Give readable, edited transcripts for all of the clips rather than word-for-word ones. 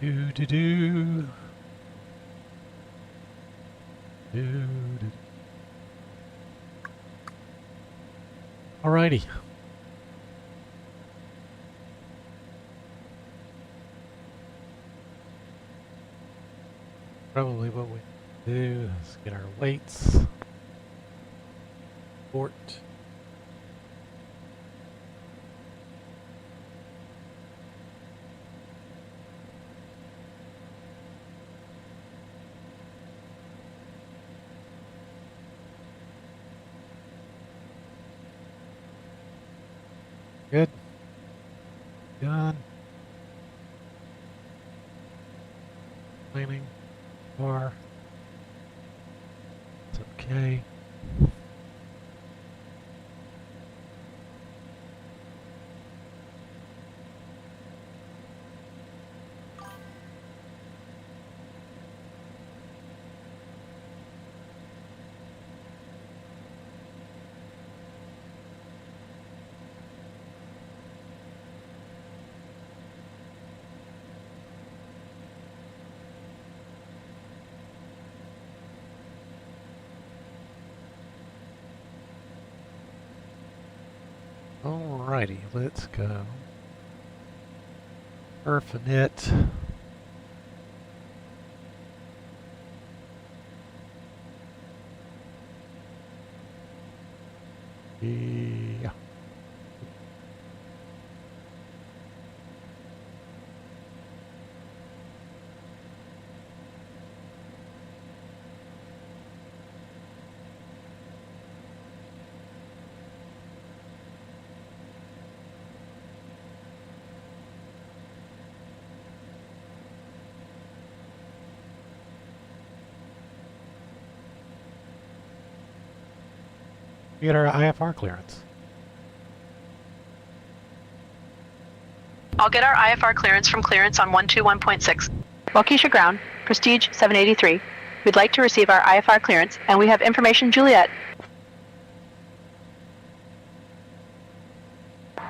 Do do do. Do do. Alrighty. Probably what we do is get our weights. Port. Good. Done. Planning. Bar. It's okay. Alrighty, let's go. Perfinite. Yeah. Get our IFR clearance. I'll get our IFR clearance from clearance on 121.6. Waukesha ground, Prestige 783. We'd like to receive our IFR clearance, and we have information Juliet.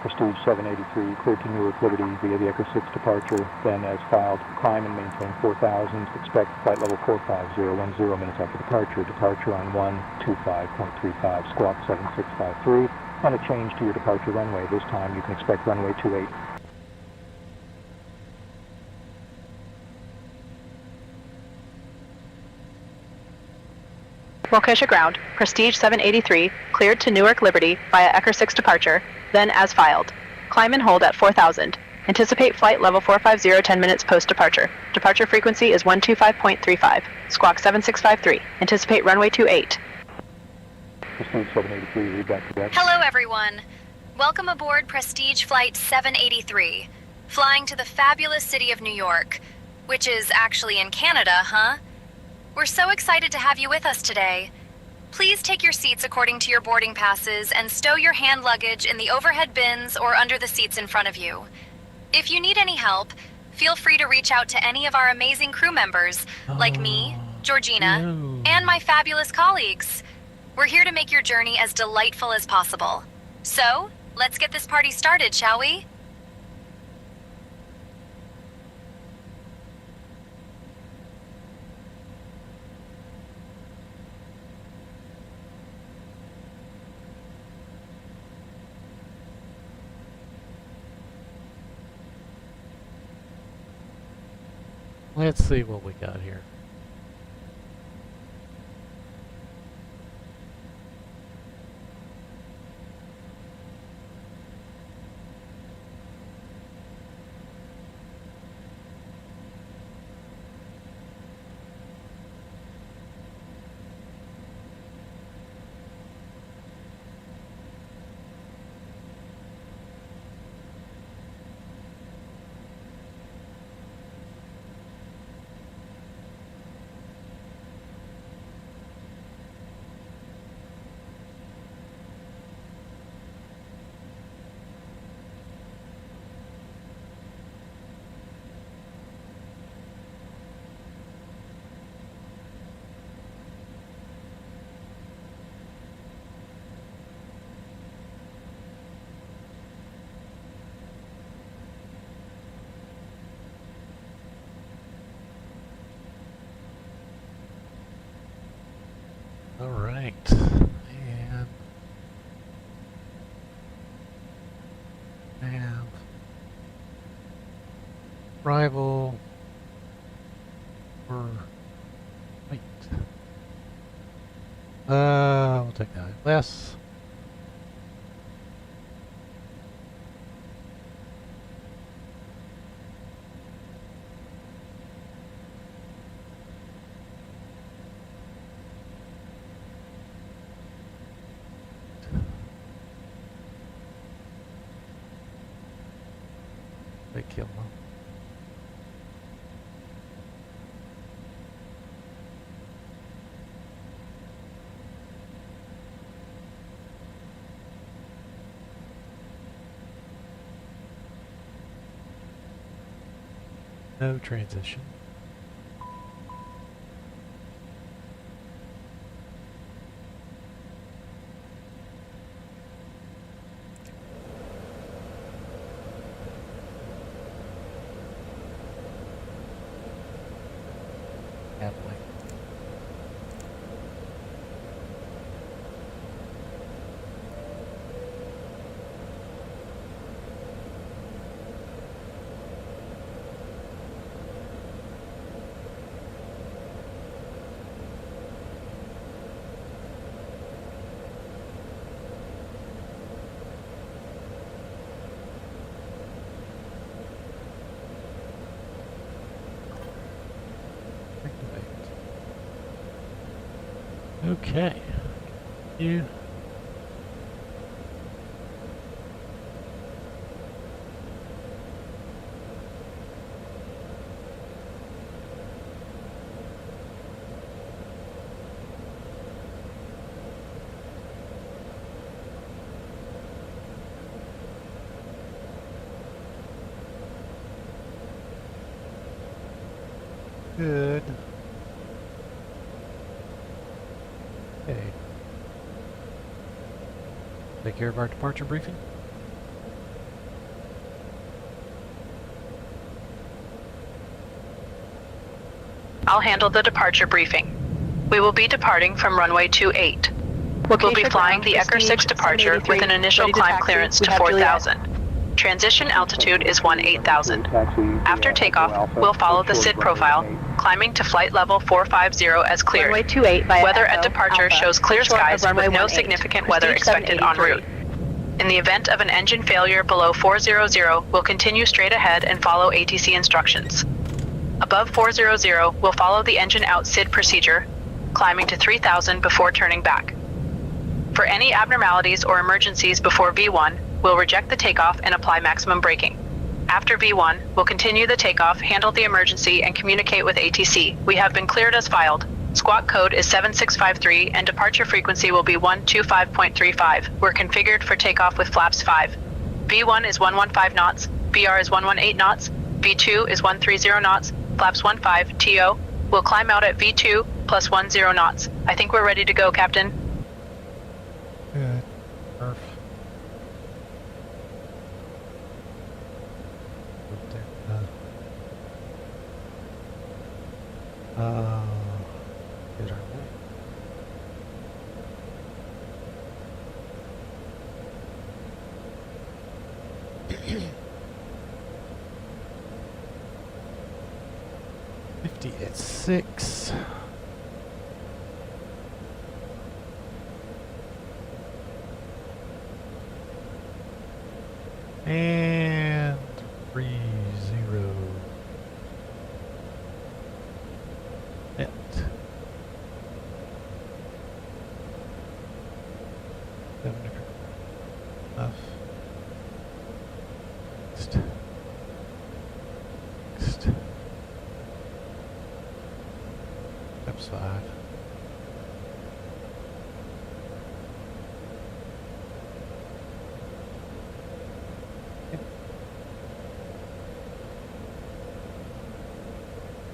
Prestige 783, cleared to Newark Liberty via the Echo 6 departure, then as filed, climb and maintain 4,000, expect flight level 45010 minutes after departure, departure on 125.35, squawk 7653, and a change to your departure runway. This time you can expect runway 28. Waukesha ground, Prestige 783, cleared to Newark Liberty via Echo 6 departure, then as filed. Climb and hold at 4,000. Anticipate flight level 450 10 minutes post-departure. Departure frequency is 125.35. Squawk 7653. Anticipate runway 28. Prestige 783, read back to deck. Hello everyone. Welcome aboard Prestige Flight 783, flying to the fabulous city of New York, which is actually in Canada, huh? We're so excited to have you with us today. Please take your seats according to your boarding passes and stow your hand luggage in the overhead bins or under the seats in front of you. If you need any help, feel free to reach out to any of our amazing crew members, like me, Georgina, and my fabulous colleagues. We're here to make your journey as delightful as possible. So, let's get this party started, shall we? Let's see what we got here. Right. And have rival or wait. We'll take that. Less. They kill them. No transition. Happily. Okay. You. Good. Okay. Take care of our departure briefing. I'll handle the departure briefing. We will be departing from runway 28. We'll be flying the Ecker 6 departure with an initial climb clearance to 4,000. Transition altitude is 18,000. After takeoff, we'll follow the SID profile, climbing to flight level 450 as cleared. Runway 28 via Weather at Echo, departure Alpha, shows clear short of skies runway with no 18, significant weather Prestige expected en 783. route. In the event of an engine failure below 400, we'll continue straight ahead and follow ATC instructions. Above 400, we'll follow the engine out SID procedure, climbing to 3,000 before turning back. For any abnormalities or emergencies before V1, we'll reject the takeoff and apply maximum braking. After V1, we'll continue the takeoff, handle the emergency, and communicate with ATC. We have been cleared as filed. Squawk code is 7653 and departure frequency will be 125.35. We're configured for takeoff with flaps 5. V1 is 115 knots, BR is 118 knots, V2 is 130 knots, flaps 15, TO. We'll climb out at V2 plus 10 knots. I think we're ready to go, Captain. Good. Perf. Get our way. $50 at 6. And 30. Net. Enough. Next. Next. Steps 5.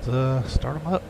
Let's start them up.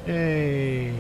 Yay!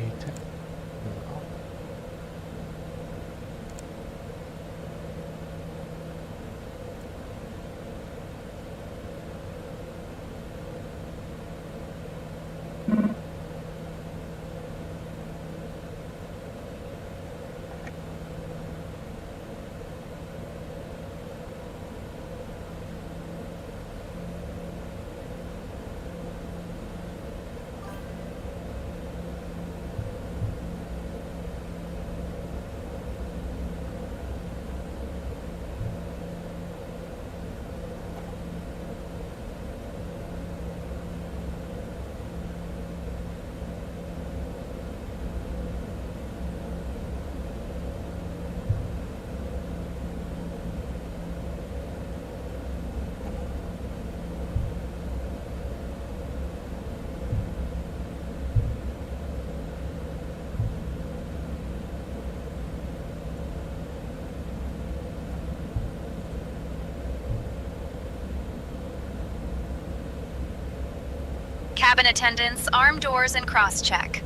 Cabin attendants, arm doors, and cross-check.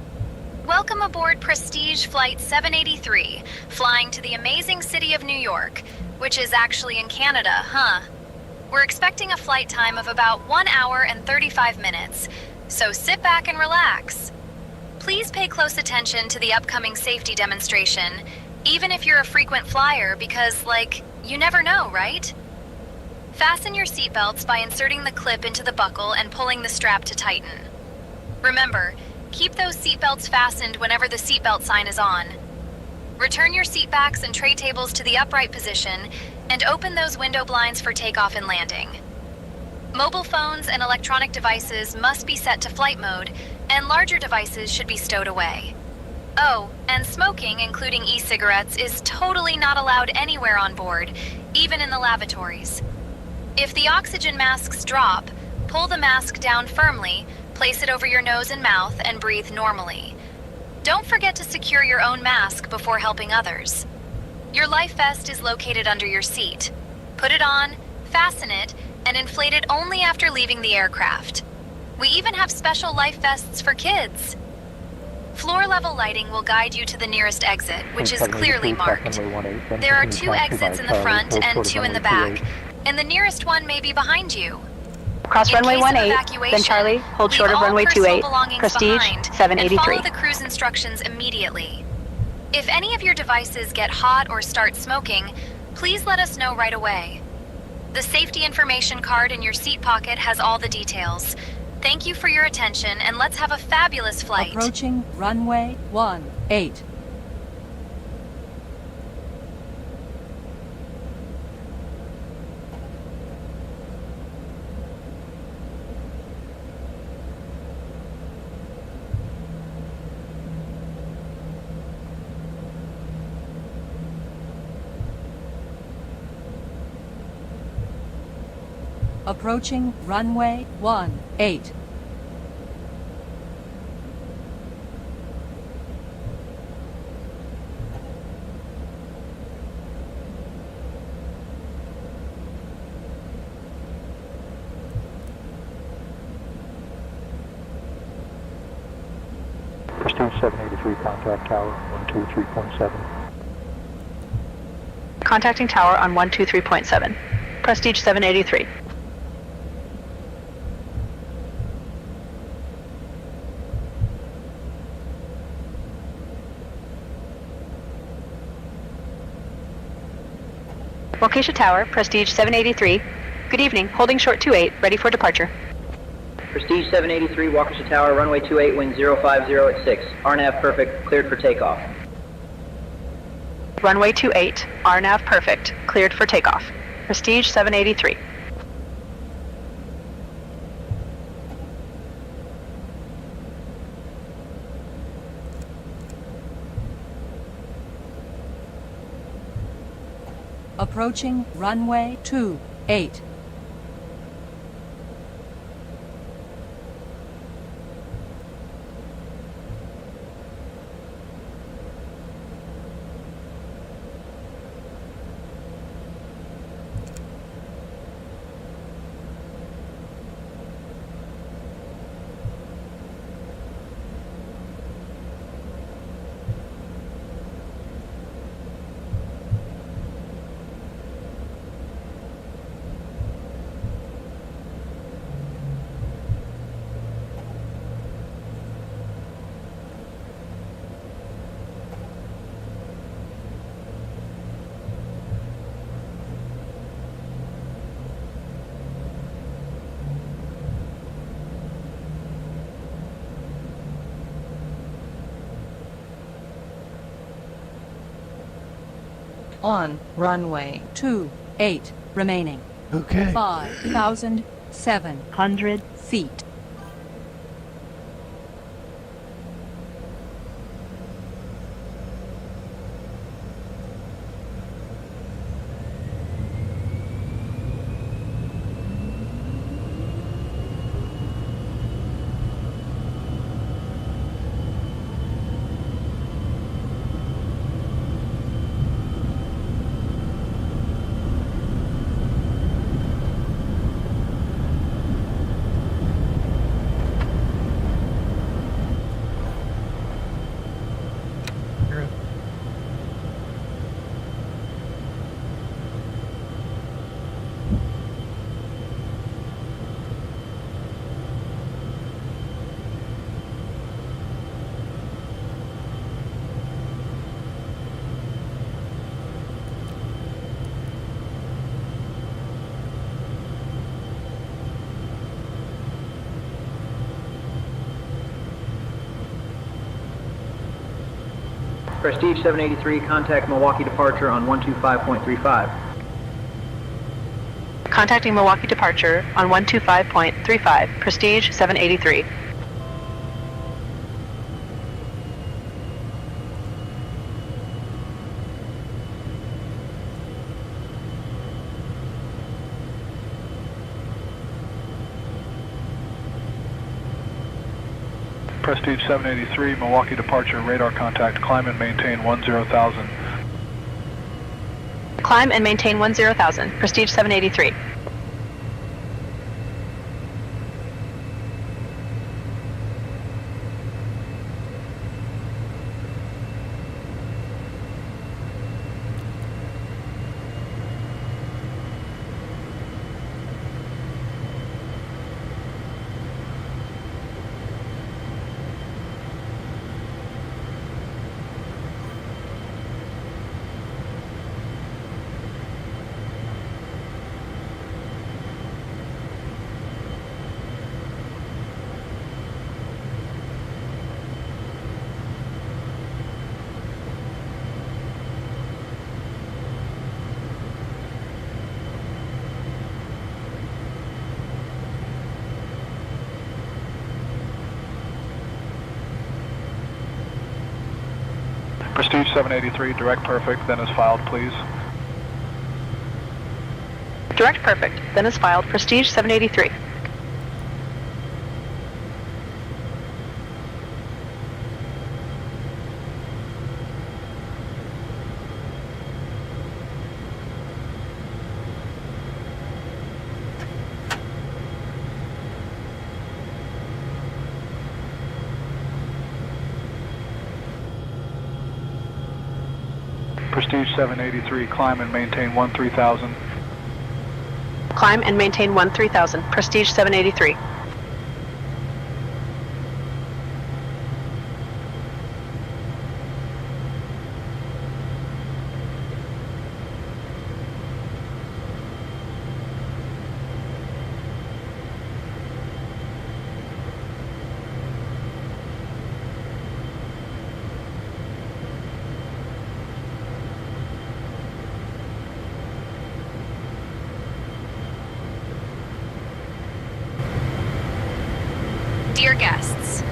Welcome aboard Prestige Flight 783, flying to the amazing city of New York, which is actually in Canada, huh? We're expecting a flight time of about 1 hour and 35 minutes, so sit back and relax. Please pay close attention to the upcoming safety demonstration, even if you're a frequent flyer, because, you never know, right? Fasten your seatbelts by inserting the clip into the buckle and pulling the strap to tighten. Remember, keep those seatbelts fastened whenever the seatbelt sign is on. Return your seatbacks and tray tables to the upright position and open those window blinds for takeoff and landing. Mobile phones and electronic devices must be set to flight mode, and larger devices should be stowed away. Oh, and smoking, including e-cigarettes, is totally not allowed anywhere on board, even in the lavatories. If the oxygen masks drop, pull the mask down firmly, place it over your nose and mouth, and breathe normally. Don't forget to secure your own mask before helping others. Your life vest is located under your seat. Put it on, fasten it, and inflate it only after leaving the aircraft. We even have special life vests for kids. Floor-level lighting will guide you to the nearest exit, which is clearly marked. There are 2 exits in the front and 2 in the back, and the nearest one may be behind you. Cross runway 18, then Charlie, hold short of runway 28, Prestige 783. And follow the cruise instructions immediately. If any of your devices get hot or start smoking, please let us know right away. The safety information card in your seat pocket has all the details. Thank you for your attention, and let's have a fabulous flight. Approaching runway 18. Approaching runway 18. Prestige 783, contact tower 123.7. Contacting tower on 123.7. Prestige 783. Waukesha Tower, Prestige 783. Good evening, holding short 28, ready for departure. Prestige 783, Waukesha Tower, runway 28, wind 050 at 6. RNAV perfect, cleared for takeoff. Runway 28, RNAV perfect, cleared for takeoff. Prestige 783. Approaching runway 28. on runway 28 remaining. Okay. 5,700 feet. You're in. Prestige 783, contact Milwaukee departure on 125.35. Contacting Milwaukee departure on 125.35, Prestige 783. Prestige 783, Milwaukee departure, radar contact, climb and maintain 10,000. Climb and maintain 10,000, Prestige 783. Prestige 783, direct perfect, then is filed, please. Direct perfect, then is filed, Prestige 783. Prestige 783, climb and maintain 13,000. Climb and maintain 13,000, Prestige 783. Dear guests,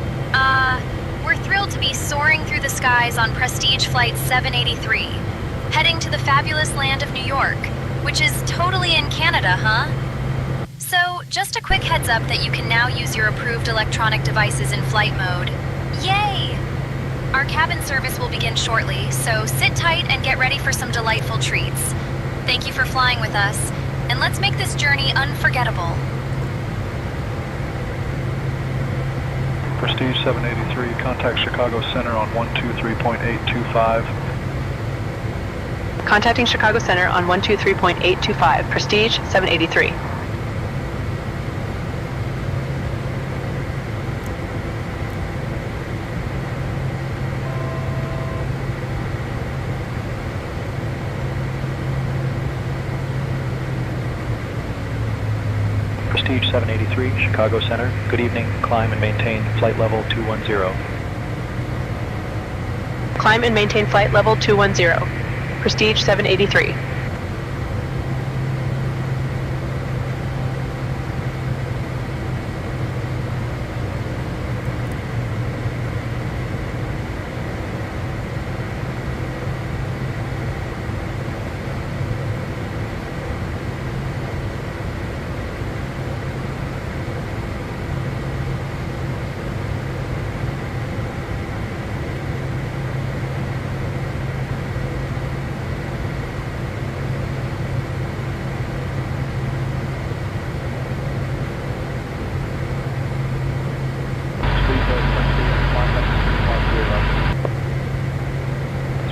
we're thrilled to be soaring through the skies on Prestige Flight 783, heading to the fabulous land of New York, which is totally in Canada, huh? So, just a quick heads up that you can now use your approved electronic devices in flight mode. Yay! Our cabin service will begin shortly, so sit tight and get ready for some delightful treats. Thank you for flying with us, and let's make this journey unforgettable. Prestige 783, contact Chicago Center on 123.825. Contacting Chicago Center on 123.825, Prestige 783. Prestige 783, Chicago Center. Good evening. Climb and maintain flight level 210. Climb and maintain flight level 210. Prestige 783.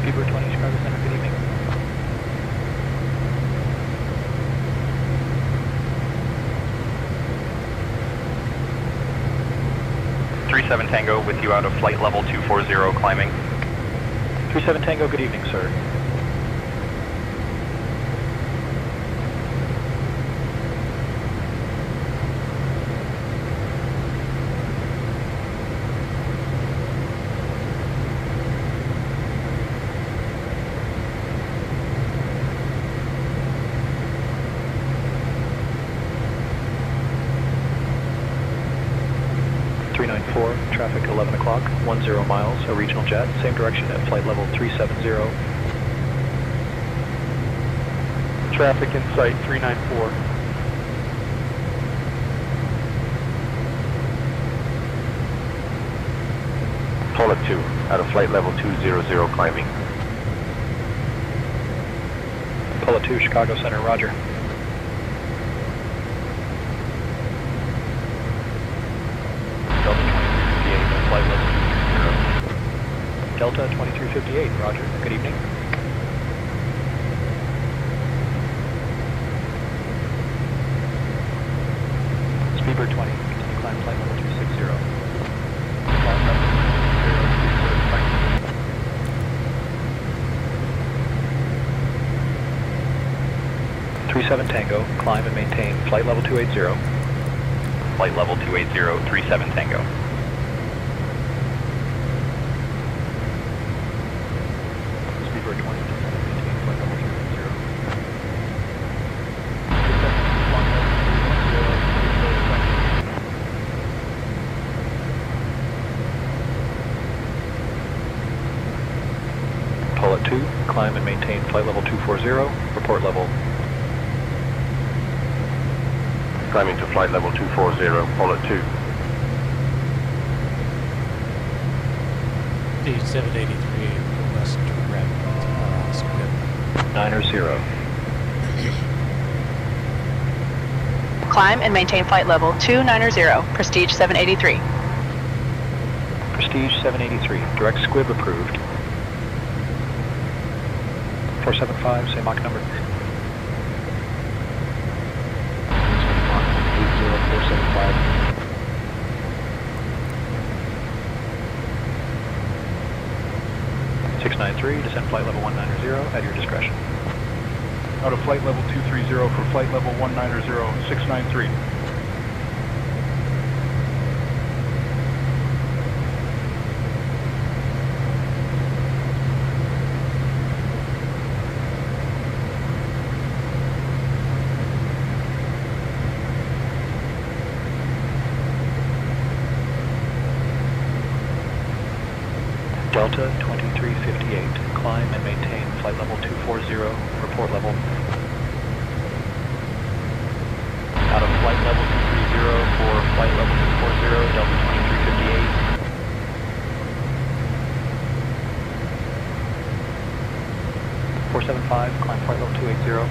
Speedbird 20, Chicago Center, good evening. Three-seven Tango with you out of flight level 240 climbing. 37 Tango, good evening, sir. Traffic 11 o'clock, 10 miles, a regional jet, same direction at flight level 370. Traffic in sight 394. Apollo 2 out of flight level 200 climbing. Apollo 2, Chicago Center, roger. Delta 2358, roger. Good evening. Speedbird 20, continue climb flight level 260. 37 Tango, climb and maintain flight level 280. Flight level 280, 37 Tango. Speedbird 20, maintain flight level 280. Apollo 2, climb and maintain flight level 240, report level. Climbing to flight level 240, Apollo 2. Prestige 783, request direct, squid. 9-0. Climb and maintain flight level 290, Prestige 783. Prestige 783, direct squib approved. 475, same Mach number. 80475. Descend flight level 190 at your discretion. Out of flight level 230 for flight level 190, 693. Delta 2358, climb and maintain flight level 240, report level. Out of flight level 230 for flight level 240, Delta 2358. 475, climb flight level 280.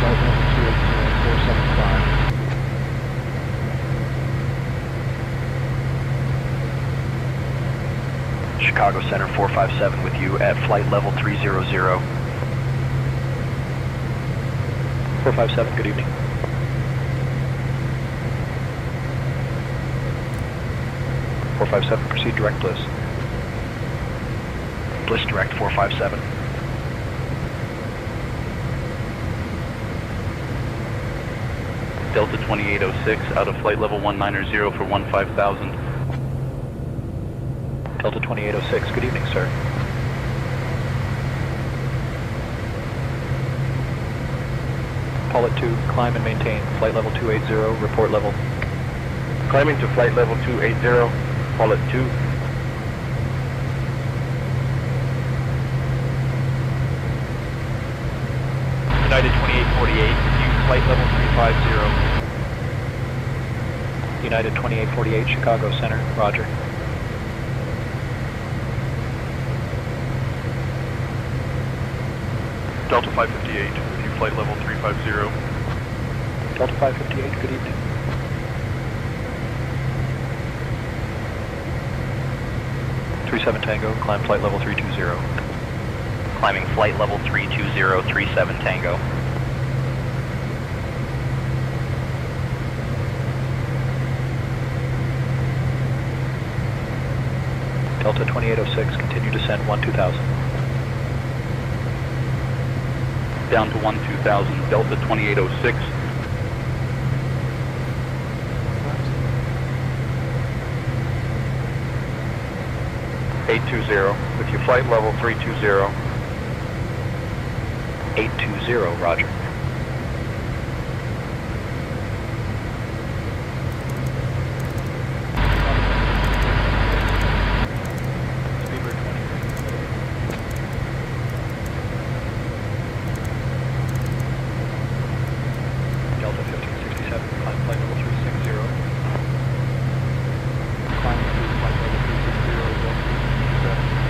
Flight level 280, 475. Chicago Center 457 with you at flight level 300. 457, good evening. Proceed direct Bliss. Bliss direct 457. Delta 2806 out of flight level 190 for 15,000. Delta 2806, good evening, sir. Apollo 2, climb and maintain flight level 280, report level. Climbing to flight level 280, Apollo 2. United 2848, review flight level 350. United 2848, Chicago Center, roger. Delta 558, review flight level 350. Delta 558, good evening. Seven Tango, climb flight level 320. Climbing flight level 320, 37 Tango. Delta 2806, continue descend 1-2000. Down to 1-2000, Delta 2806. With your flight level 320. 820, roger. Speedbird 20. Delta 1567, climb flight level 360. Climb to flight level 360, Delta 1567.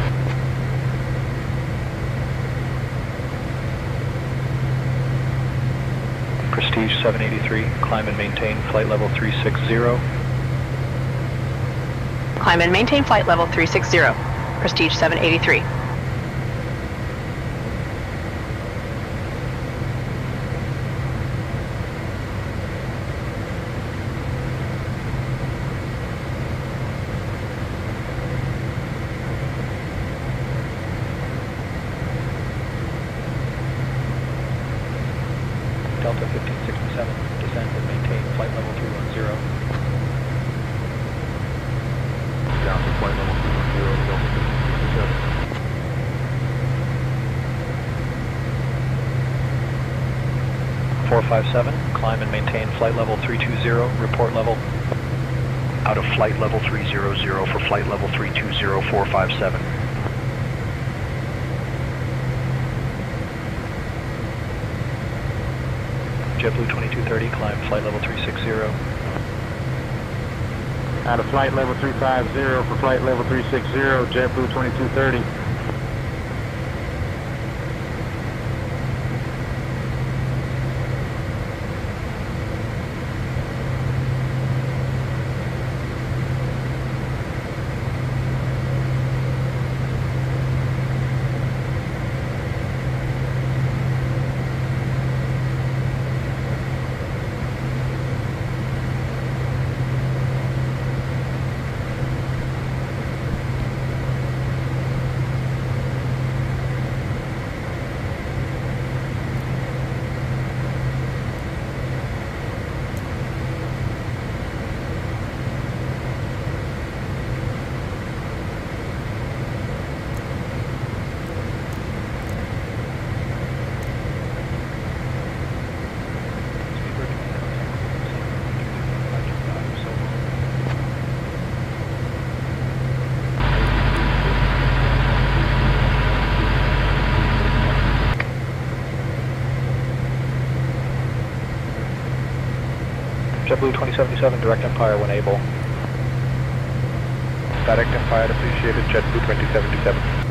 Prestige 783, climb and maintain flight level 360. Climb and maintain flight level 360. Prestige 783. Delta 1567, descend and maintain flight level 310. Down to flight level 310, Delta 1567. 457, climb and maintain flight level 320, report level. Out of flight level 300 for flight level 320, 457. JetBlue 2230, climb flight level 360. Out of flight level 350 for flight level 360, JetBlue 2230. JetBlue 2077, direct Empire when able. Direct Empire appreciated, JetBlue 2727.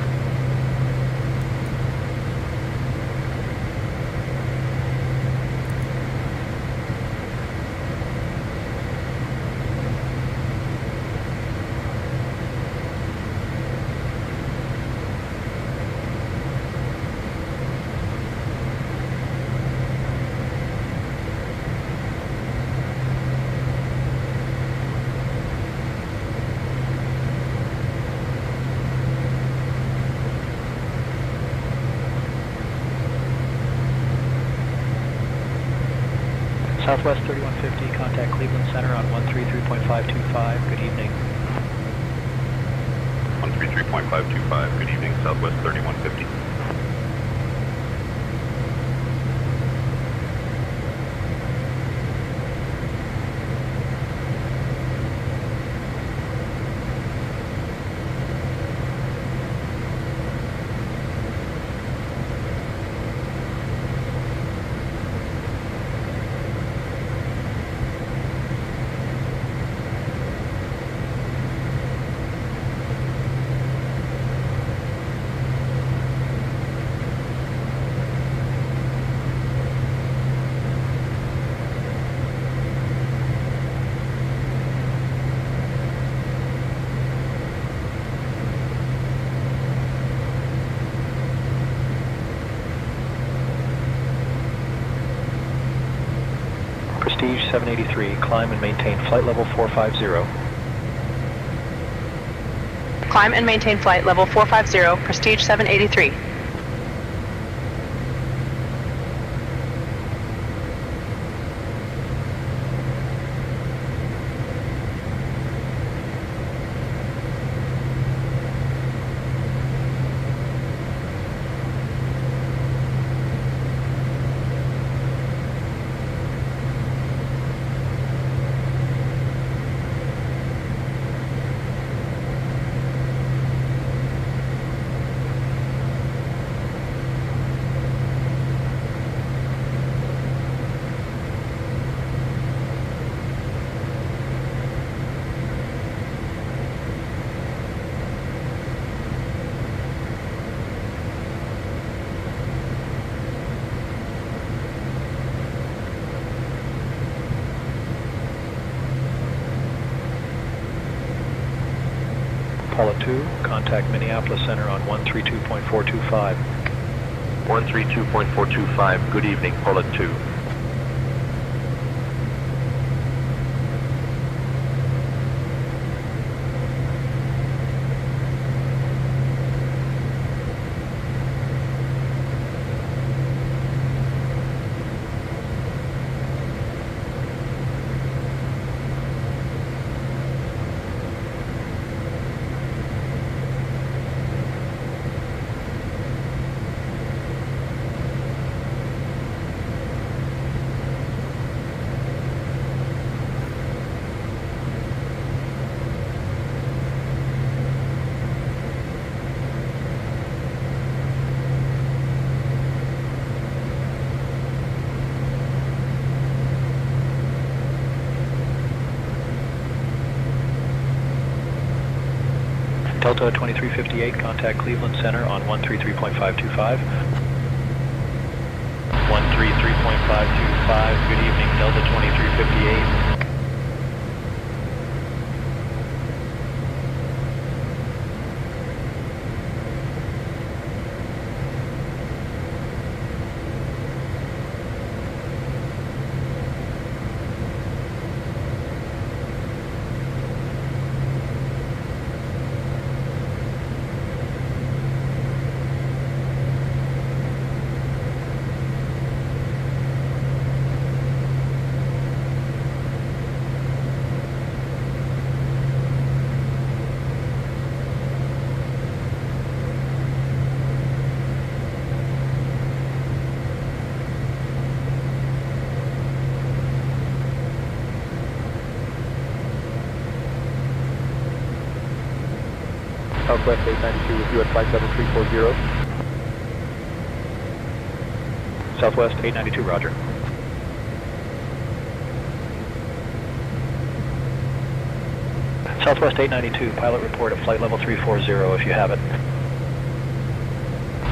Southwest 3150, contact Cleveland Center on 133.525. Good evening. 33.525, good evening, Southwest 3150. Prestige 783, climb and maintain flight level 450. Climb and maintain flight level 450, Prestige 783. Apollo 2, contact Minneapolis Center on 132.425. 132.425, good evening, Apollo 2. Delta 2358, contact Cleveland Center on 133.525. 133.525, good evening, Delta 2358. Southwest 892 with you at flight level 340. Southwest 892, roger. Southwest 892, pilot report at flight level 340 if you have it.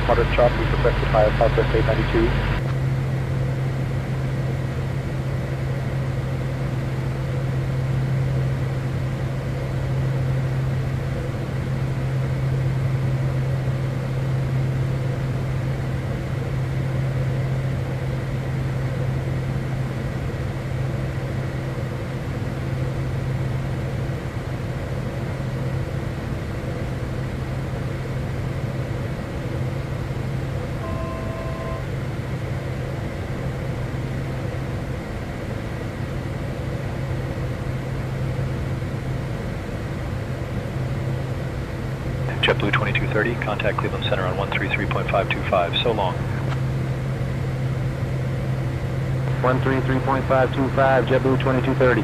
Moderate chop, we request to fire Southwest 892. JetBlue 2230, contact Cleveland Center on 133.525. So long. 133.525, JetBlue 2230.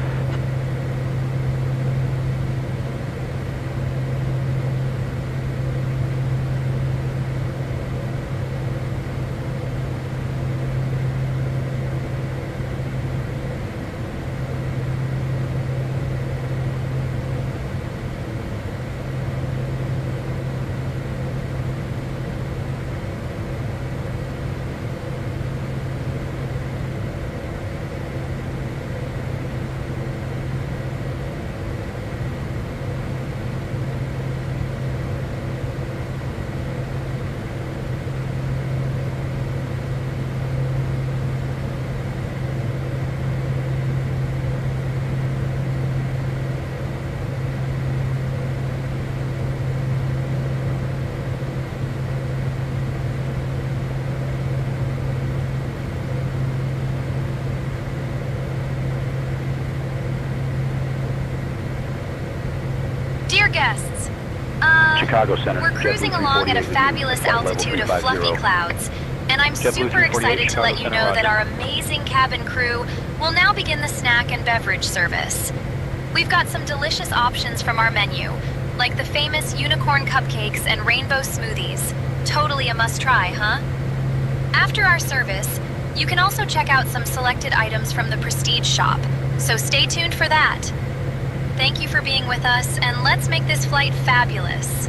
Dear guests, Chicago Center. we're cruising along at a fabulous altitude of fluffy clouds, and I'm super excited to let you know that our amazing cabin crew will now begin the snack and beverage service. We've got some delicious options from our menu, like the famous unicorn cupcakes and rainbow smoothies. Totally a must-try, huh? After our service, you can also check out some selected items from the Prestige shop, so stay tuned for that. Thank you for being with us, and let's make this flight fabulous.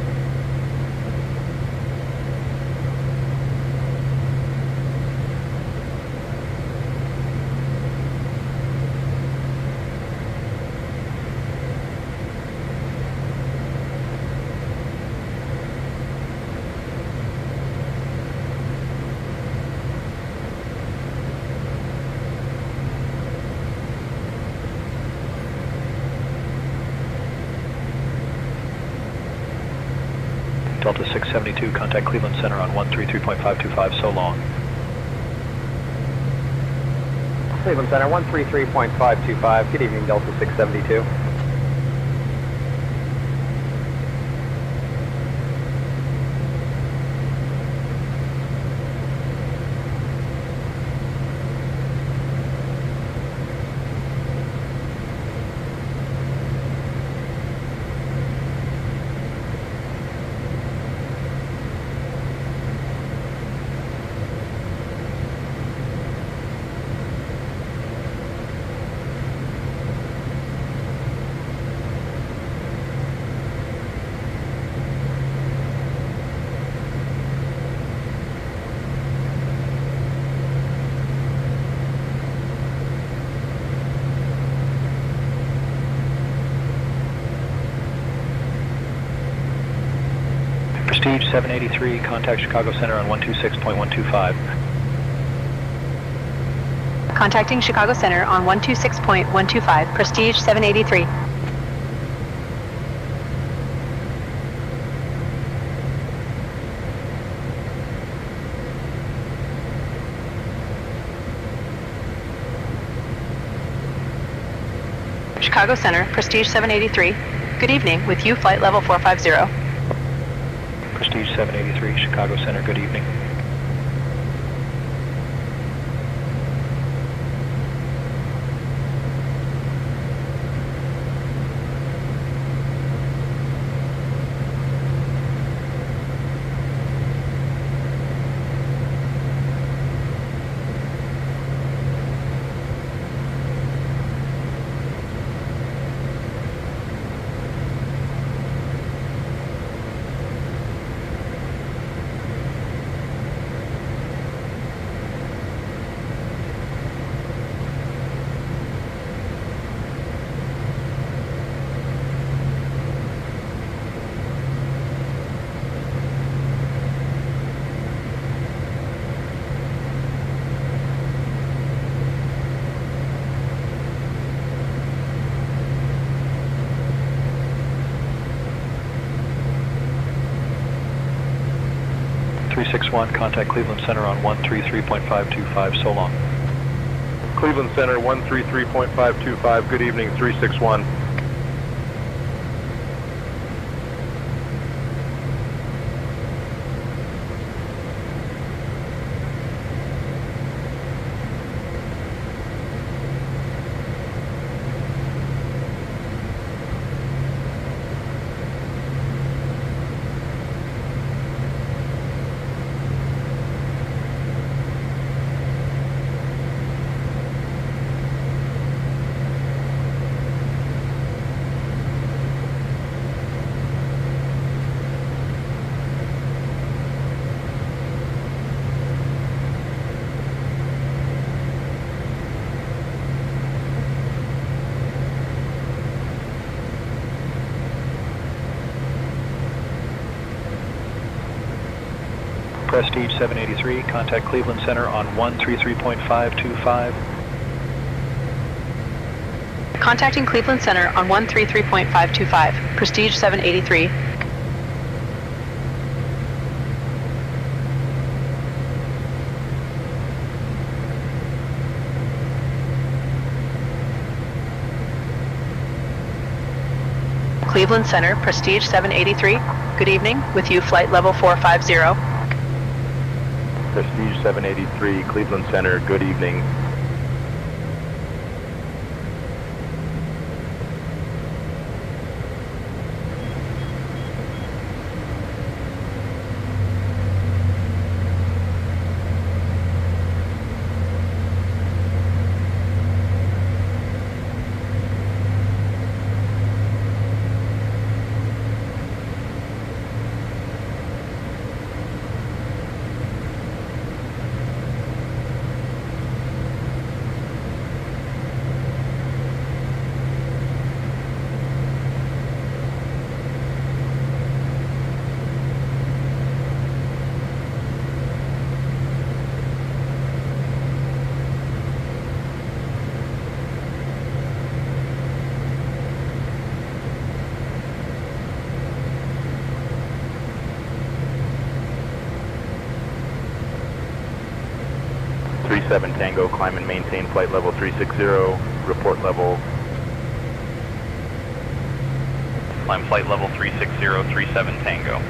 Delta 672, contact Cleveland Center on 133.525. So long. Cleveland Center, 133.525. Good evening, Delta 672. Prestige 783, contact Chicago Center on 126.125. Contacting Chicago Center on 126.125, Prestige 783. Chicago Center, Prestige 783. Good evening, with you flight level 450. Prestige 783, Chicago Center, good evening. Contact Cleveland Center on 133.525. So long. Cleveland Center, 133.525. Good evening, 361. Prestige 783, contact Cleveland Center on 133.525. Contacting Cleveland Center on 133.525. Prestige 783. Cleveland Center, Prestige 783. Good evening. With you, flight level 450. Prestige 783, Cleveland Center, good evening. Seven Tango, climb and maintain flight level 360, report level. Climb flight level 360, 37 Tango.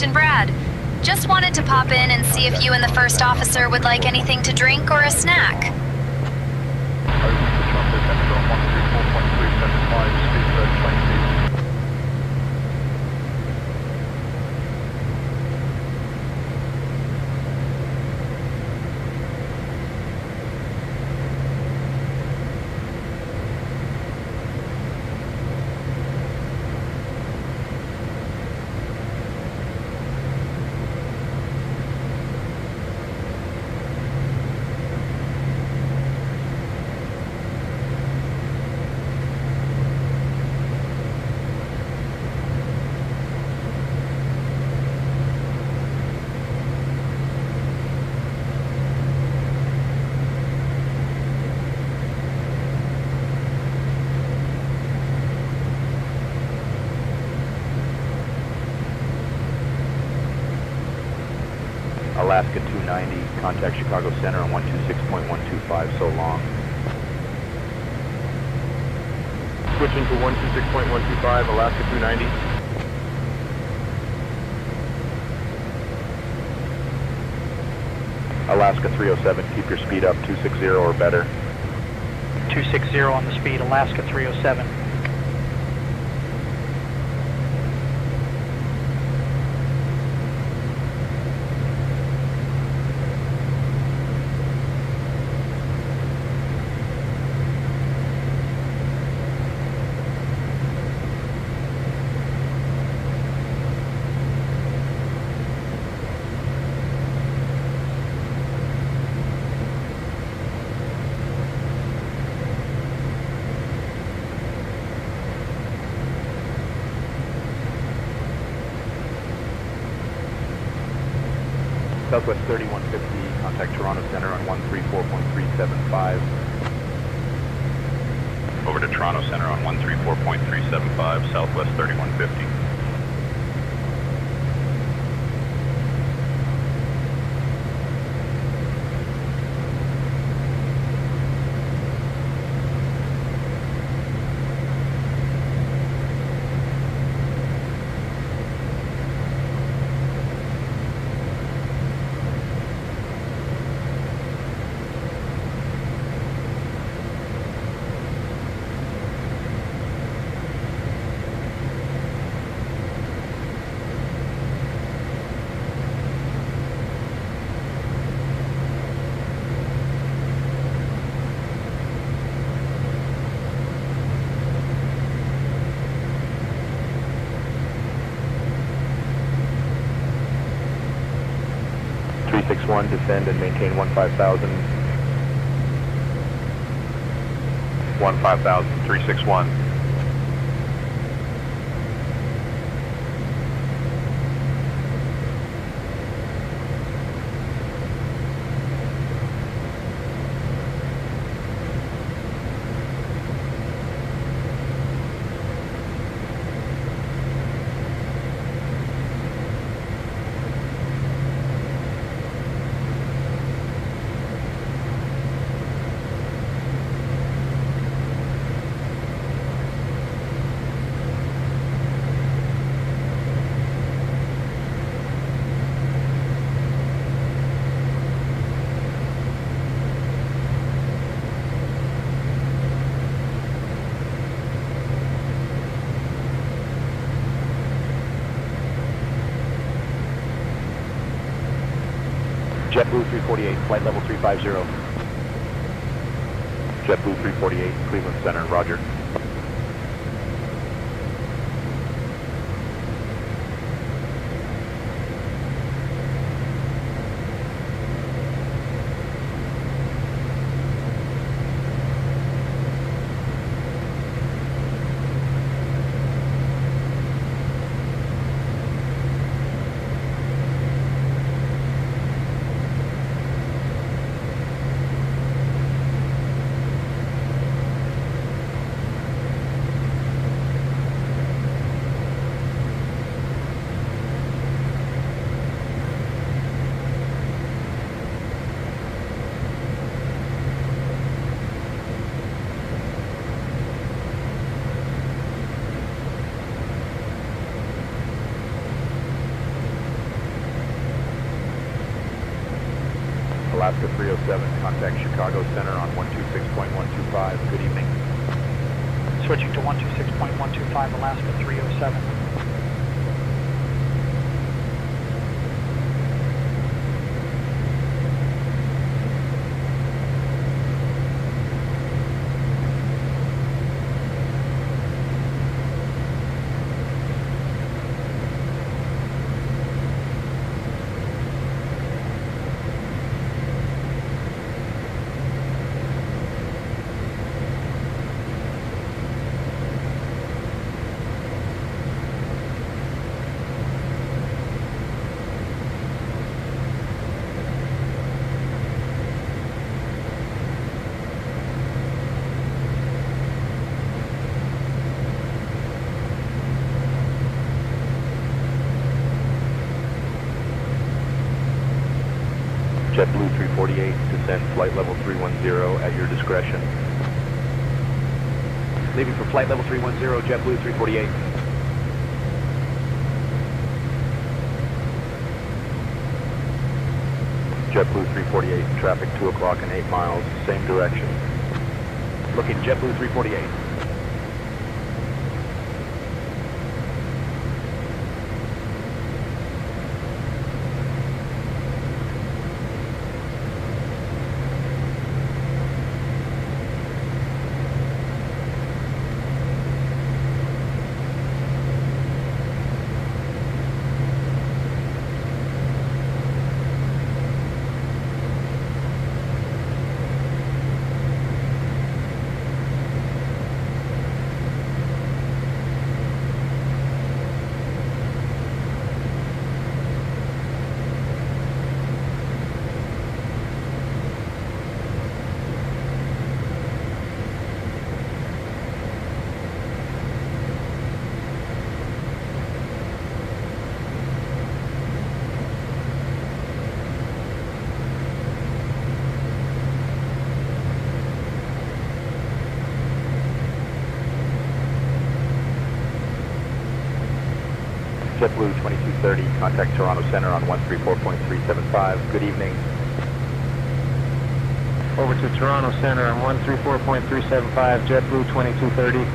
Captain Brad. Just wanted to pop in and see if you and the first officer would like anything to drink or a snack. Alaska 290, contact Chicago Center on 126.125, so long. Switching to 126.125, Alaska 290. Alaska 307, keep your speed up, 260 or better. 260 on the speed, Alaska 307. Southwest 3150, contact Toronto Center on 134.375. Over to Toronto Center on 134.375, Southwest 3150. 361, descend and maintain 15,000. 15,000, 361. JetBlue 348, flight level 350. JetBlue 348, Cleveland Center, roger. Alaska 307, contact Chicago Center on 126.125. Good evening. Switching to 126.125, Alaska 307. JetBlue 348, descend flight level 310 at your discretion. Leaving for flight level 310, JetBlue 348. JetBlue 348, traffic 2 o'clock and 8 miles, same direction. Looking JetBlue 348. JetBlue 2230, contact Toronto Center on 134.375. Good evening. Over to Toronto Center on 134.375, JetBlue 2230.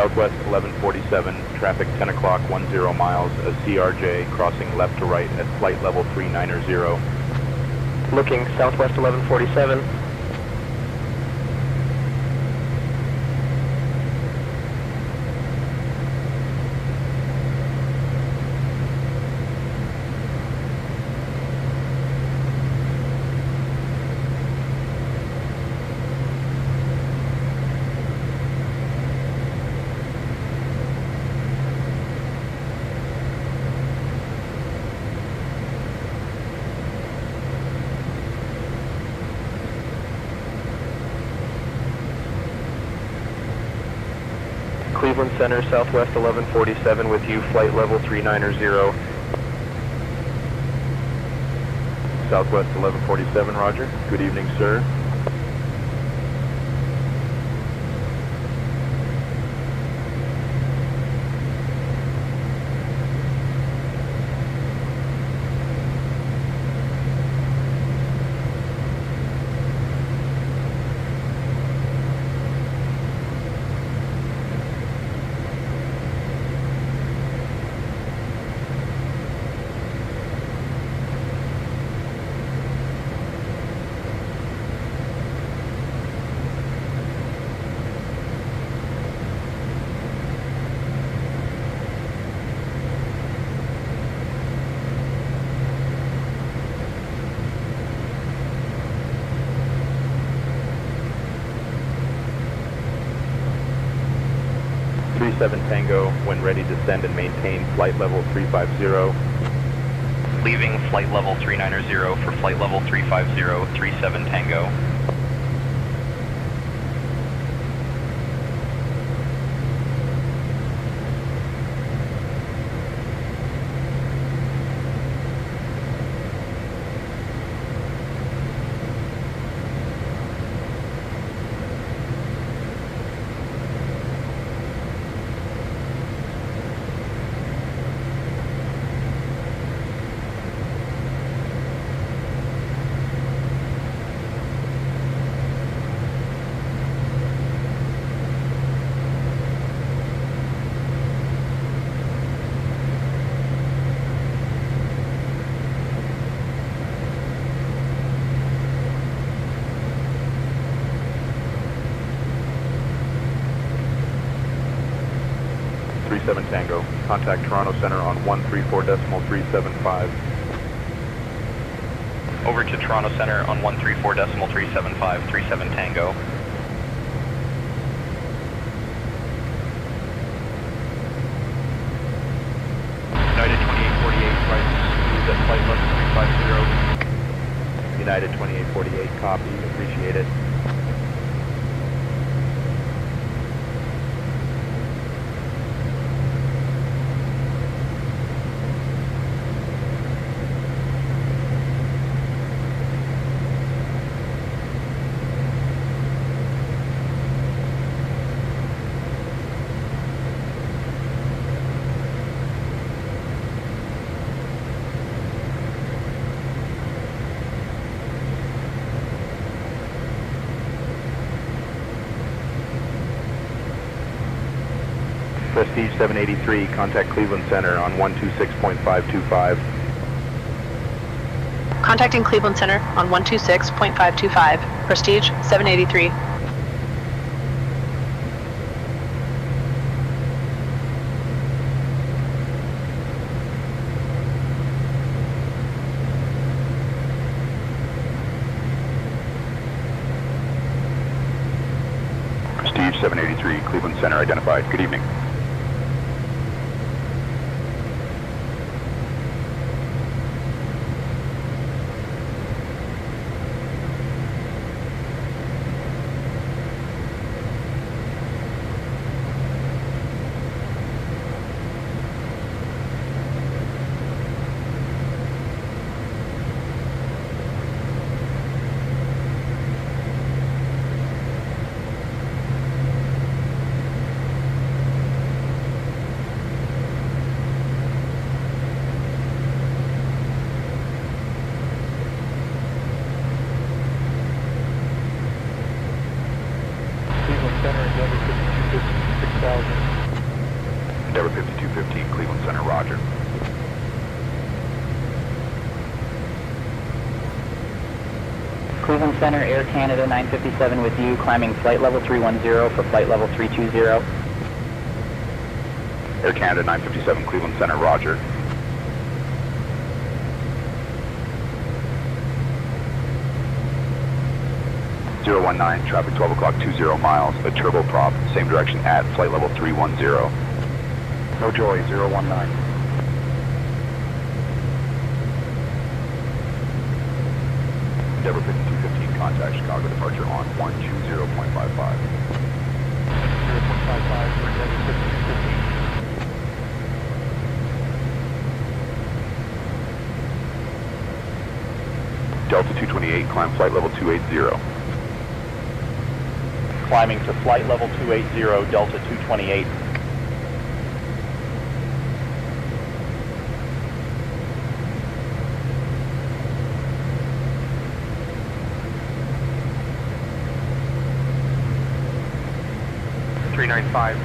Southwest 1147, traffic 10 o'clock, 10 miles, a CRJ crossing left to right at flight level 390. Looking Southwest 1147. Cleveland Center, Southwest 1147 with you, flight level 390. Southwest 1147, roger. Good evening, sir. Tango, when ready, descend and maintain flight level 350. Leaving flight level 390 for flight level 350, 37 Tango. Tango, contact Toronto Center on 134.375. Over to Toronto Center on 134.375, 37 Tango. United 2848, right, is at flight level 350. United 2848, copy, appreciate it. Prestige 783, contact Cleveland Center on 126.525. Contacting Cleveland Center on 126.525. Prestige 783. Prestige 783, Cleveland Center identified. Good evening. Cleveland Center, Air Canada 957 with you, climbing flight level 310 for flight level 320. Air Canada 957, Cleveland Center, roger. .019, traffic 12 o'clock, 20 miles, a turboprop, same direction at flight level 310. No joy, 019. Endeavor 5215, contact Chicago, departure on 120.55. 0.55 for Endeavor 5215. Delta 228, climb flight level 280. Climbing to flight level 280, Delta 228.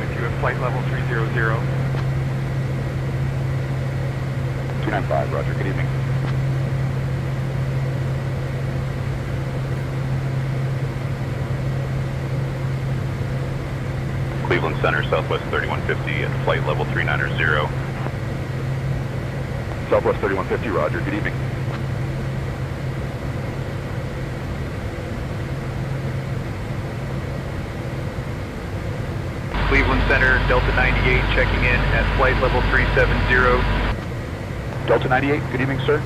with you at flight level 300. 295, roger, good evening. Cleveland Center, Southwest 3150 at flight level 390. Southwest 3150, roger, good evening. Cleveland Center, Delta 98 checking in at flight level 370. Delta 98, good evening, sir.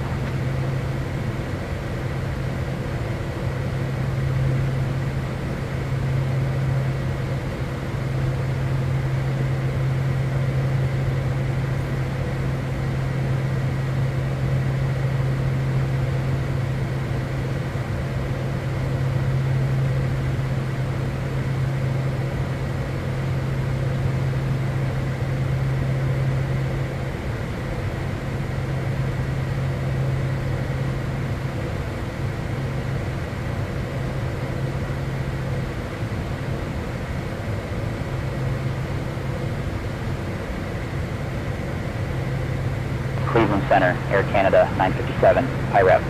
Cleveland Center, Air Canada 957, IREP.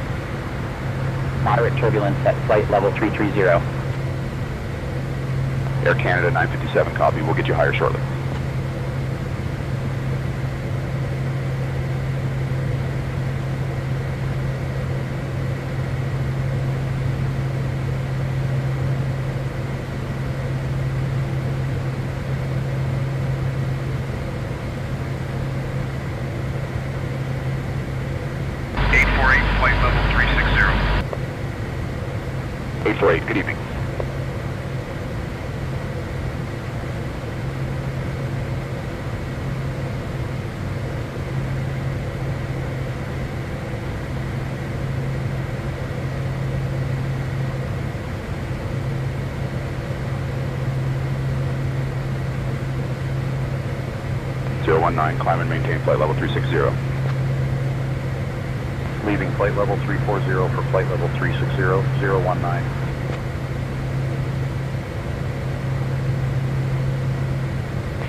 Moderate turbulence at flight level 330. Air Canada 957, copy, we'll get you higher shortly. Flight level 360. 848, good evening. .019, climb and maintain flight level 360. Leaving flight level 340 for flight level 360, 019.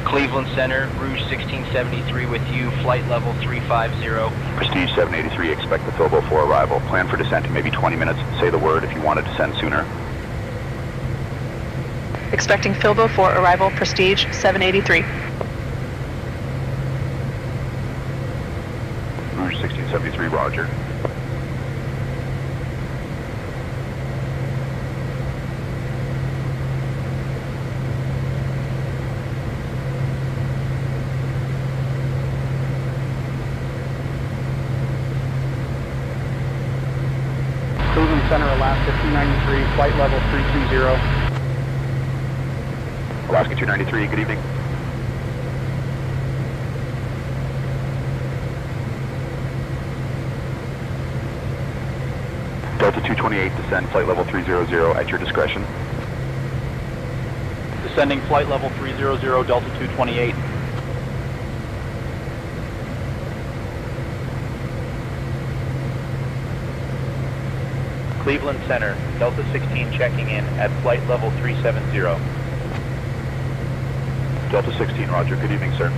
Cleveland Center, Rouge 1673 with you, flight level 350. Prestige 783, expect the Filbo for arrival. Plan for descent in maybe 20 minutes. Say the word if you want to descend sooner. Expecting Filbo for arrival, Prestige 783. Rouge 1673, roger. Cleveland Center, Alaska 293, flight level 320. Alaska 293, good evening. Delta 228, descend flight level 300 at your discretion. Descending flight level 300, Delta 228. Cleveland Center, Delta 16 checking in at flight level 370. Delta 16, roger, good evening, sir.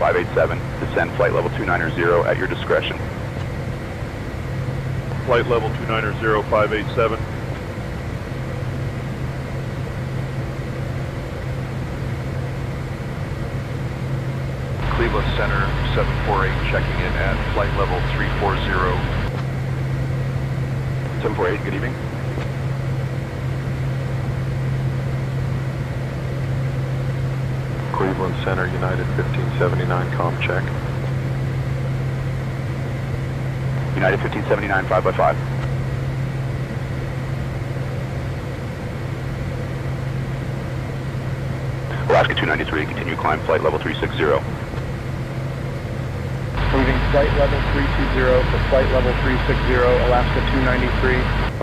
587, descend flight level 290 at your discretion. Flight level 290, 587. Cleveland Center 748 checking in at flight level 340. 748, good evening. Cleveland Center, United 1579, comm check. United 1579, 5x5. Alaska 293, continue climb flight level 360. Leaving flight level 320 for flight level 360, Alaska 293.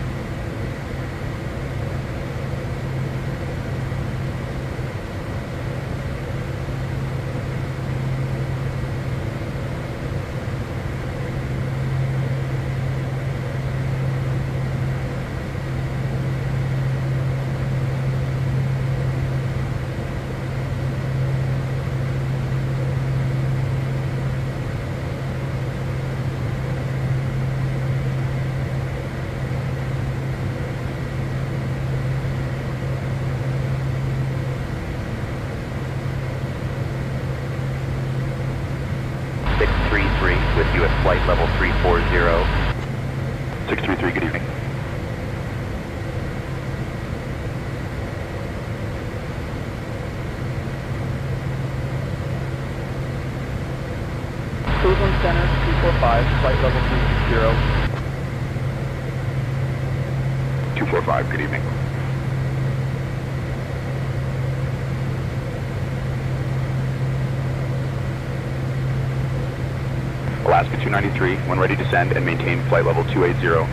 With you at flight level 340. 633, good evening. Cleveland Center 245, flight level 360. 245, good evening. Alaska 293, when ready to descend and maintain flight level 280.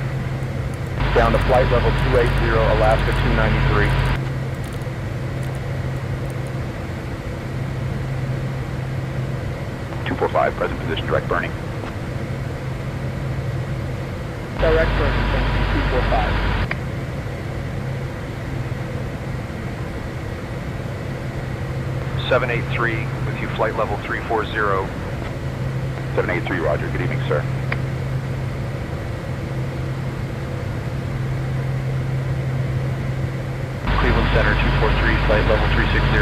Down to flight level 280, Alaska 293. Present position, direct burning. Direct burning, thank you, 245. with you flight level 340. 783, roger, good evening, sir. Cleveland Center 243, flight level 360.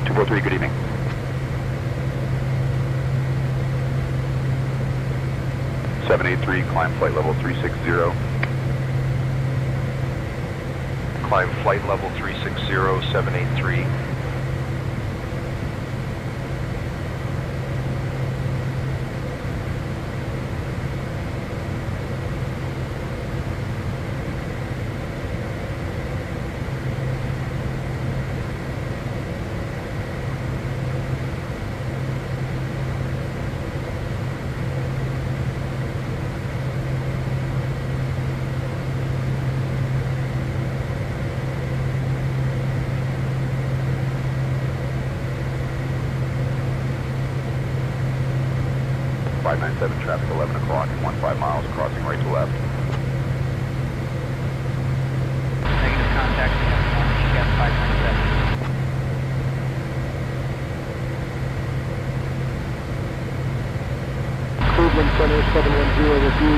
243, good evening. Climb flight level 360. Climb flight level 360, 783. Traffic 11 o'clock, 15 miles, crossing right to left. Negative contact, Chef 597. Cleveland Center 710 with you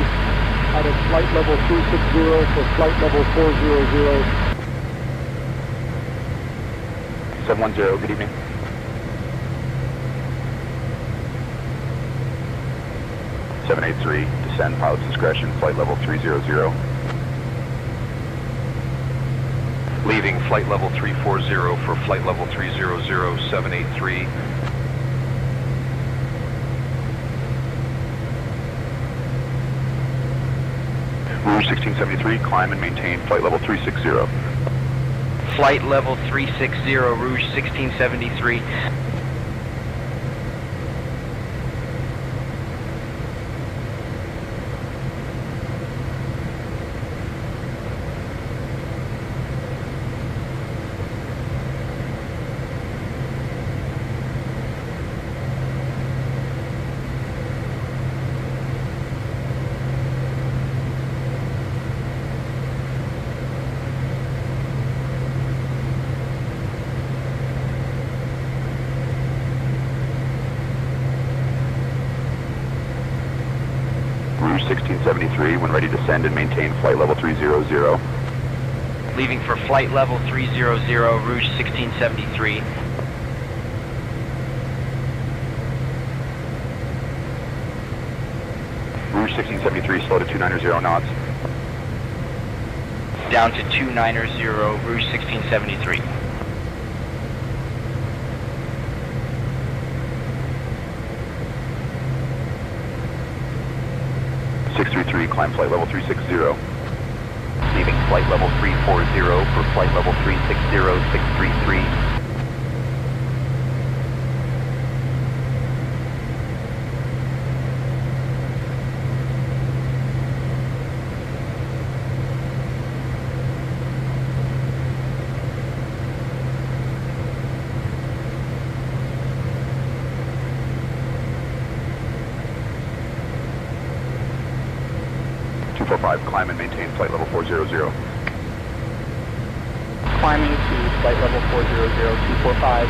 out of flight level 360 for flight level 400. 710, good evening. Descend, pilot's discretion, flight level 300. Leaving flight level 340 for flight level 300, 783. Rouge 1673, climb and maintain flight level 360. Flight level 360, Rouge 1673. 633, when ready to descend and maintain flight level 300. Leaving for flight level 300, Rouge 1673. Rouge 1673, slow to 290 knots. Down to 290, Rouge 1673. Climb flight level 360. Leaving flight level 340 for flight level 360, 633. Climb and maintain flight level 400. Climbing to flight level 400, 245.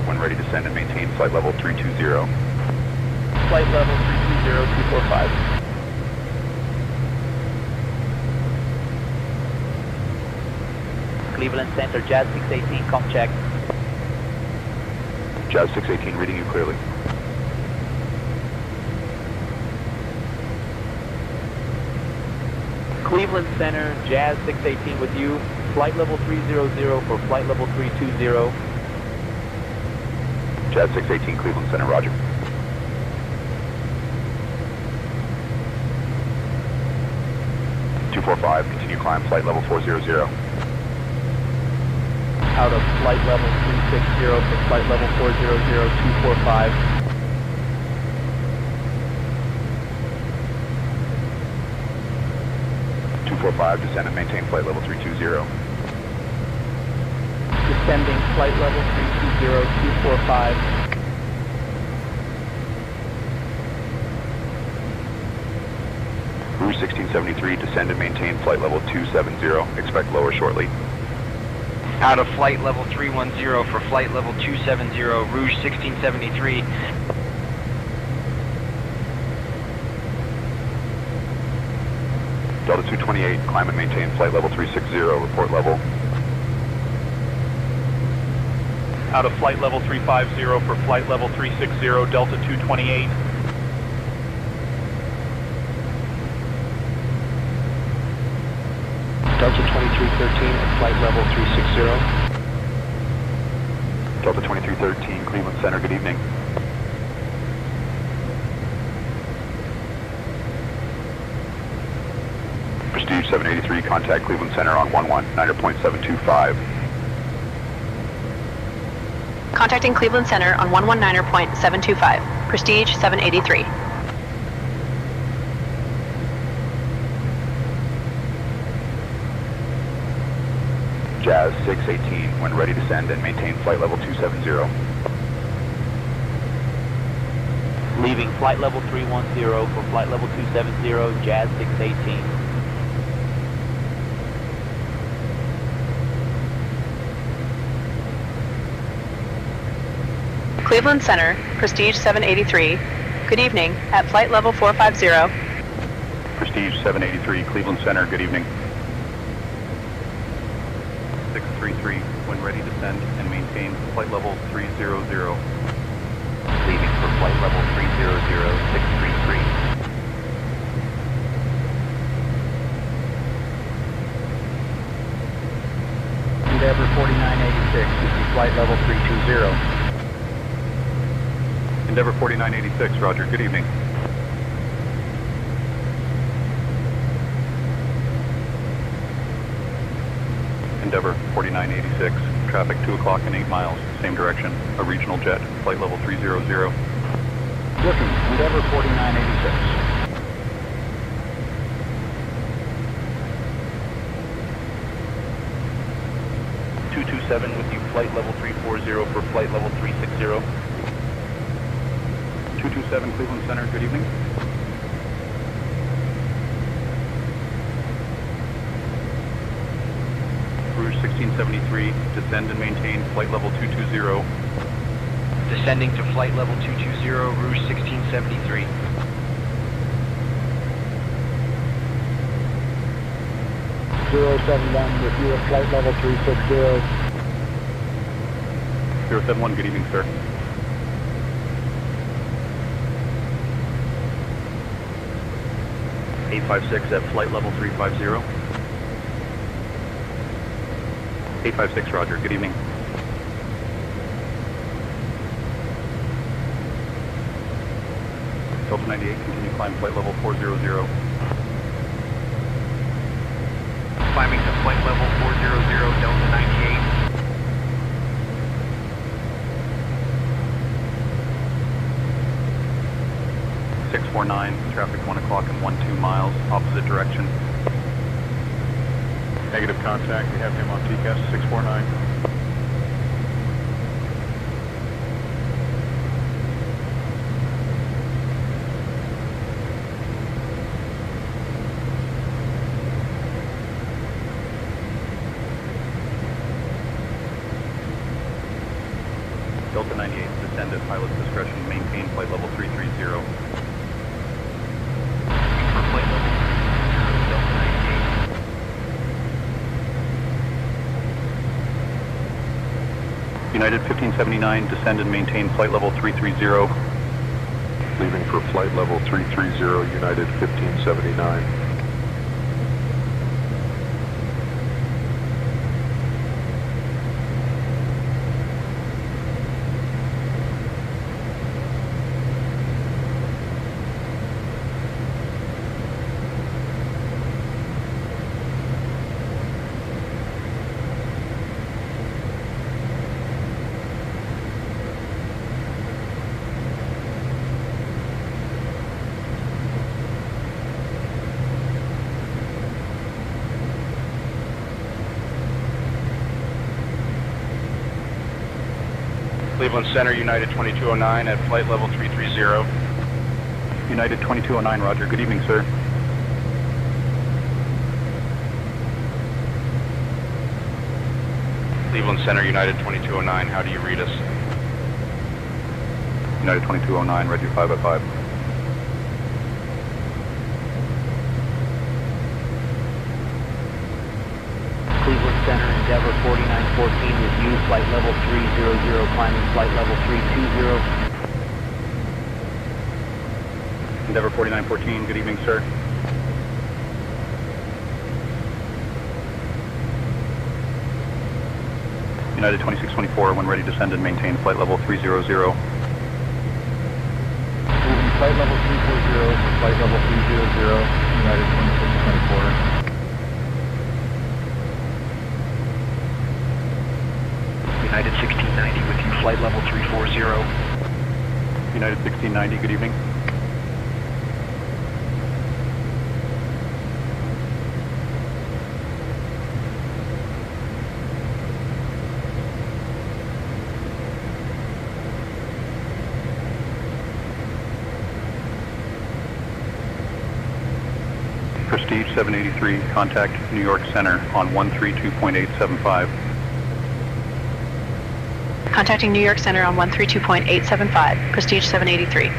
When ready to descend and maintain flight level 320. Flight level 320, 245. Cleveland Center, Jazz 618, com check. Jazz 618, reading you clearly. Cleveland Center, Jazz 618 with you. Flight level 300 for flight level 320. Jazz 618, Cleveland Center, roger. Continue climb, flight level 400. Out of flight level 360 for flight level 400, 245. Descend and maintain flight level 320. Descending flight level 320, 245. Rouge 1673, descend and maintain flight level 270. Expect lower shortly. Out of flight level 310 for flight level 270, Rouge 1673. Delta 228, climb and maintain flight level 360, report level. Out of flight level 350 for flight level 360, Delta 228. Delta 2313 at flight level 360. Delta 2313, Cleveland Center, good evening. Prestige 783, contact Cleveland Center on 119.725. Contacting Cleveland Center on 119.725. Prestige 783. Jazz 618, when ready to descend and maintain flight level 270. Leaving flight level 310 for flight level 270, Jazz 618. Cleveland Center, Prestige 783. Good evening, at flight level 450. Prestige 783, Cleveland Center, good evening. 633, when ready to descend and maintain flight level 300. Leaving for flight level 300, 633. Endeavor 4986, this is flight level 320. Endeavor 4986, roger, good evening. Endeavor 4986, traffic 2 o'clock and 8 miles, same direction, a regional jet, flight level 300. Looking, Endeavor 4986. 227 with you, flight level 340 for flight level 360. 227 Cleveland Center, good evening. Rouge 1673, descend and maintain flight level 220. Descending to flight level 220, Rouge 1673. Zero 71 with you at flight level 360. 071, good evening, sir. .856 at flight level 350. 856, roger, good evening. Delta 98, continue climb flight level 400. Climbing to flight level 400, Delta 98. Traffic 1 o'clock and 12 miles, opposite direction. Negative contact. We have him on TCAS 649. Delta 98, descend at pilot's discretion, maintain flight level 330. For flight level 330, Delta 98. United 1579, descend and maintain flight level 330. Leaving for flight level 330, United 1579. Cleveland Center, United 2209 at flight level 330. United 2209, roger. Good evening, sir. Cleveland Center, United 2209, how do you read us? United 2209, read you 5 at 5. Cleveland Center, Endeavor 4914 with you, flight level 300, climbing flight level 320. Endeavor 4914, good evening, sir. United 2624, when ready, descend and maintain flight level 300. Moving flight level 340 for flight level 300, United 2624. United 1690 with you, flight level 340. United 1690, good evening. Prestige 783, contact New York Center on 132.875. Contacting New York Center on 132.875, Prestige 783.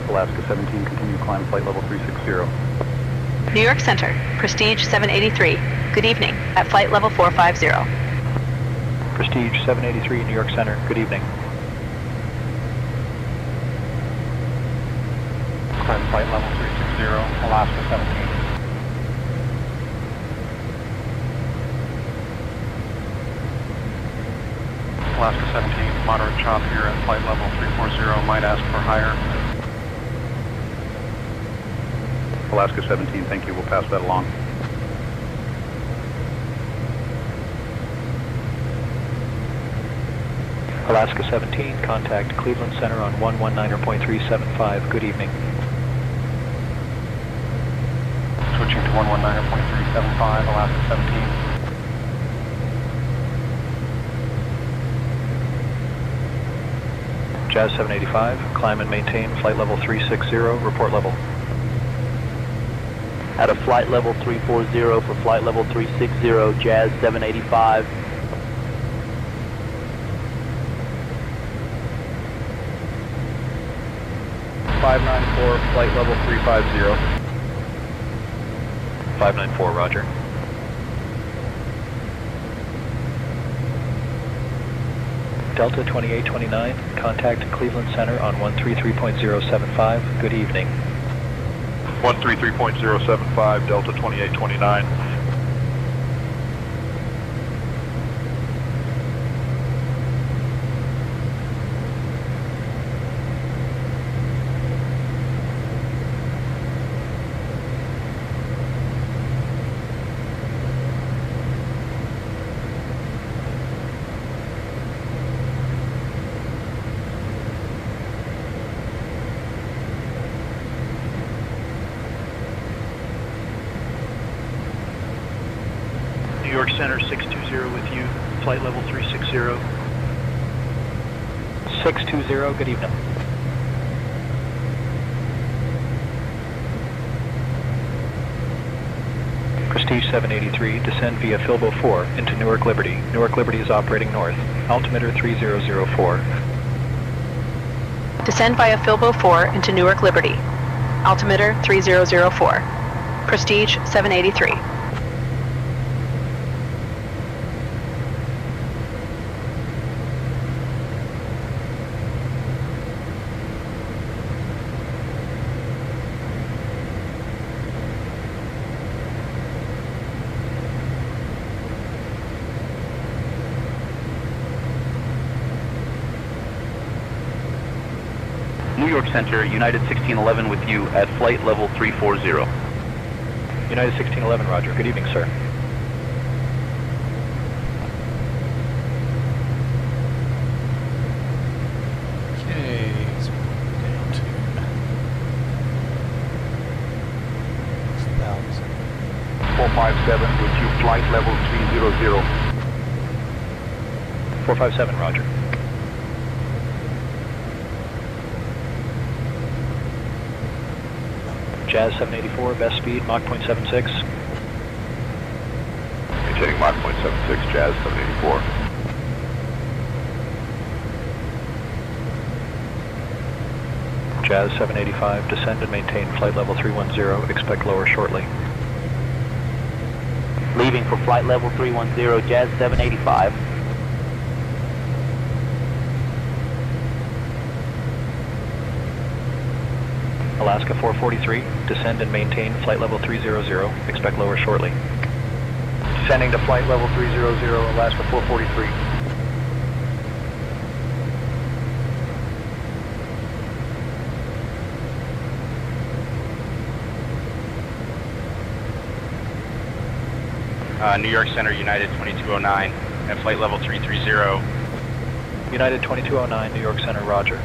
Alaska 17, continue climb flight level 360. New York Center, Prestige 783. Good evening, at flight level 450. Prestige 783, New York Center. Good evening. Climb flight level 360, Alaska 17. Alaska 17, moderate chop here at flight level 340, might ask for higher. Alaska 17, thank you, we'll pass that along. Alaska 17, contact Cleveland Center on 119.375. Good evening. switching to 119.375, Alaska 17. Jazz 785, climb and maintain flight level 360, report level. Out of flight level 340 for flight level 360, Jazz 785. Flight level 350. 594, roger. Delta 2829, contact Cleveland Center on 133.075. Good evening. 133.075, Delta 2829. New York Center 620 with you, flight level 360. 620, good evening. Prestige 783, descend via Filbo 4 into Newark Liberty. Newark Liberty is operating north. Altimeter 3004. Descend via Filbo 4 into Newark Liberty. Altimeter 3004. Prestige 783. New York Center, United 1611 with you at flight level 340. United 1611, roger. Good evening, sir. Okay, so we're down to 6,000. 457 with you, flight level 300. 457, roger. Jazz 784, best speed, Mach 0.76. Maintaining Mach 0.76, Jazz 784. Jazz 785, descend and maintain flight level 310, expect lower shortly. Leaving for flight level 310, Jazz 785. Alaska 443, descend and maintain flight level 300, expect lower shortly. Descending to flight level 300, Alaska 443. New York Center, United 2209 at flight level 330. United 2209, New York Center, roger.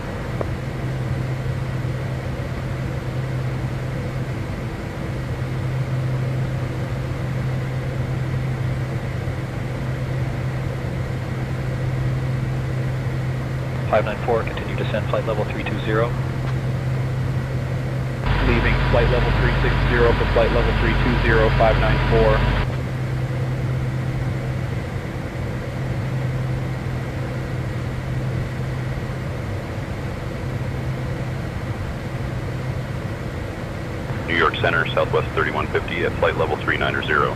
Continue descend flight level 320. Leaving flight level 360 for flight level 320, 594. New York Center, Southwest 3150 at flight level 390.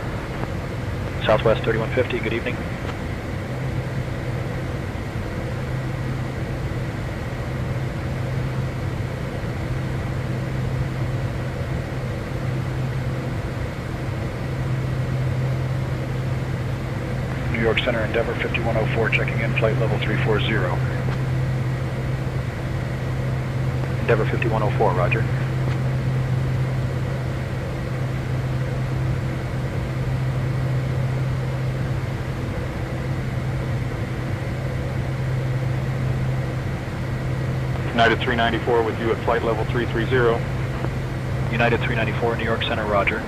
Southwest 3150, good evening. New York Center, Endeavor 5104, checking in flight level 340. Endeavor 5104, roger. United 394 with you at flight level 330. United 394, New York Center, roger.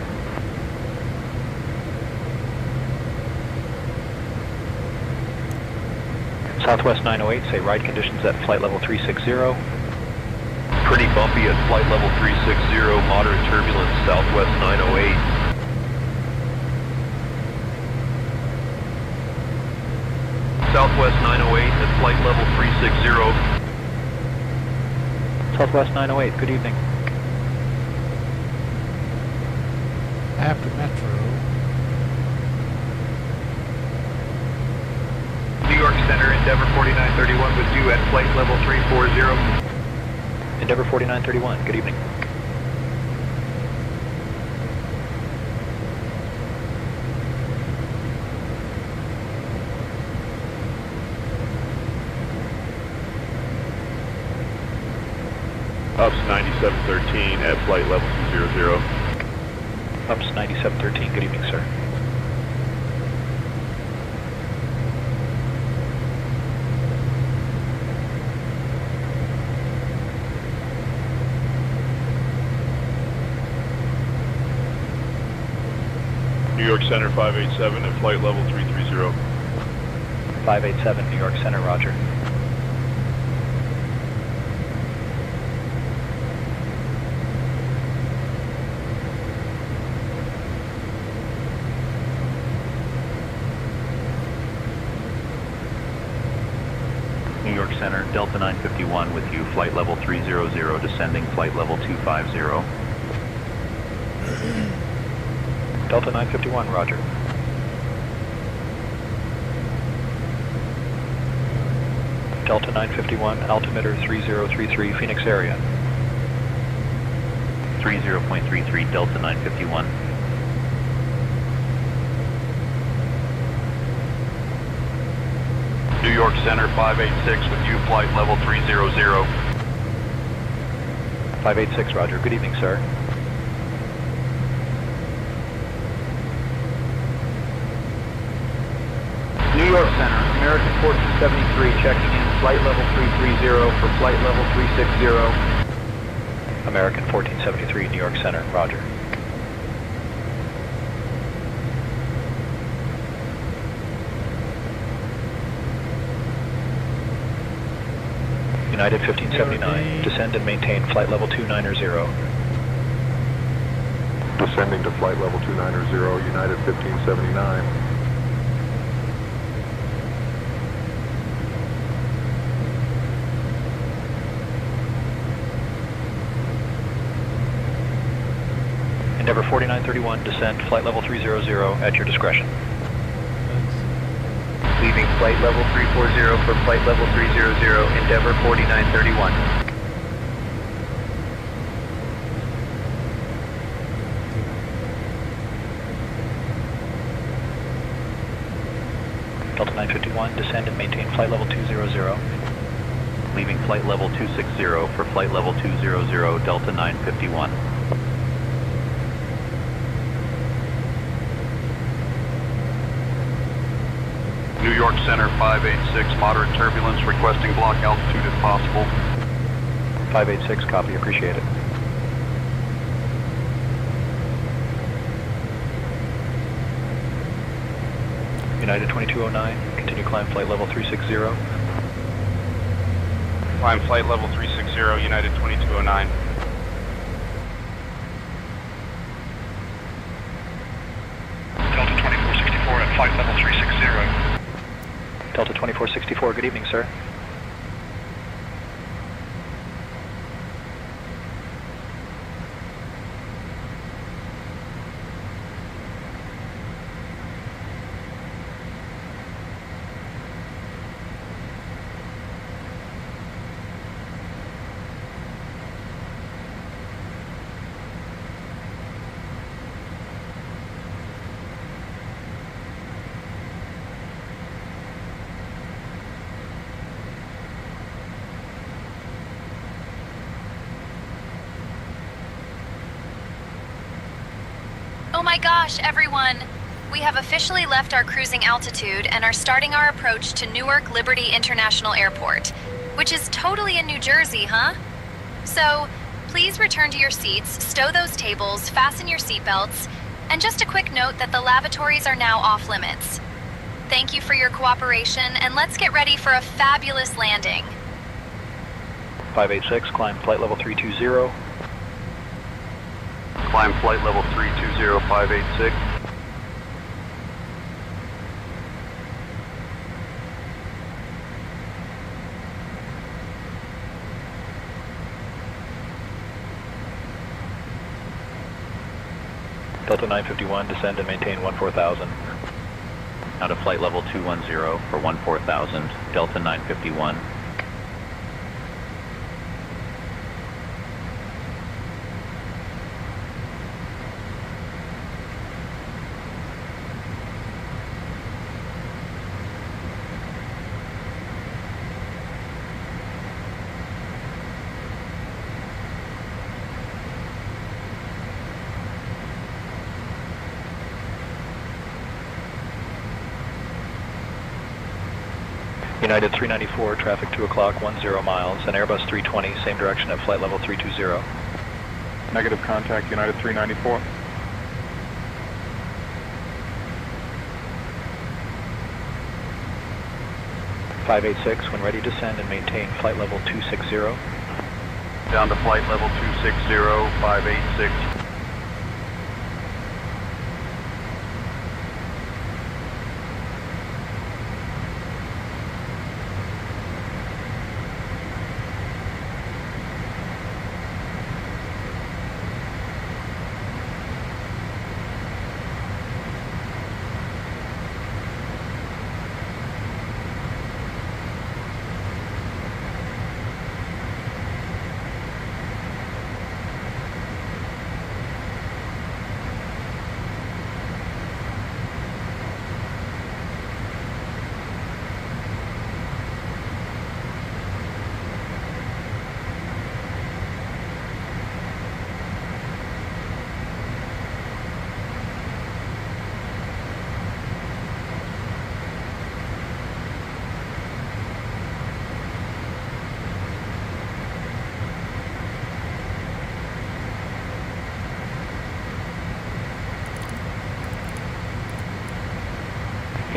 Southwest 908, say ride conditions at flight level 360. Pretty bumpy at flight level 360, moderate turbulence, Southwest 908. Southwest 908 at flight level 360. Southwest 908, good evening. After Metro. New York Center, Endeavor 4931 with you at flight level 340. Endeavor 4931, good evening. Ups 9713 at flight level 200. Ups 9713, good evening, sir. New York Center 587 at flight level 330. 587, New York Center, roger. New York Center, Delta 951 with you, flight level 300, descending flight level 250. Delta 951, roger. Delta 951, altimeter 3033, Phoenix area. 30.33, Delta 951. New York Center 586 with you, flight level 300. 586, roger. Good evening, sir. New York Center, American 1473 checking in, flight level 330 for flight level 360. American 1473, New York Center, roger. United 1579, descend and maintain flight level 290. Descending to flight level 290, United 1579. Endeavor 4931, descend flight level 300 at your discretion. Leaving flight level 340 for flight level 300, Endeavor 4931. Delta 951, descend and maintain flight level 200. Leaving flight level 260 for flight level 200, Delta 951. New York Center 586, moderate turbulence, requesting block altitude if possible. 586, copy, appreciate it. United 2209, continue climb flight level 360. Climb flight level 360, United 2209. Delta 2464 at flight level 360. Delta 2464, good evening, sir. Oh my gosh, everyone! We have officially left our cruising altitude and are starting our approach to Newark Liberty International Airport, which is totally in New Jersey, huh? So, please return to your seats, stow those tables, fasten your seatbelts, and just a quick note that the lavatories are now off limits. Thank you for your cooperation, and let's get ready for a fabulous landing. 586, climb flight level 320. Climb flight level 320, 586. Delta 951, descend and maintain 14,000. Out of flight level 210 for 14,000, Delta 951. United 394, traffic 2 o'clock, 10 miles, and Airbus 320, same direction at flight level 320. Negative contact, United 394. Five 586, when ready, descend and maintain flight level 260. Down to flight level 260, 586.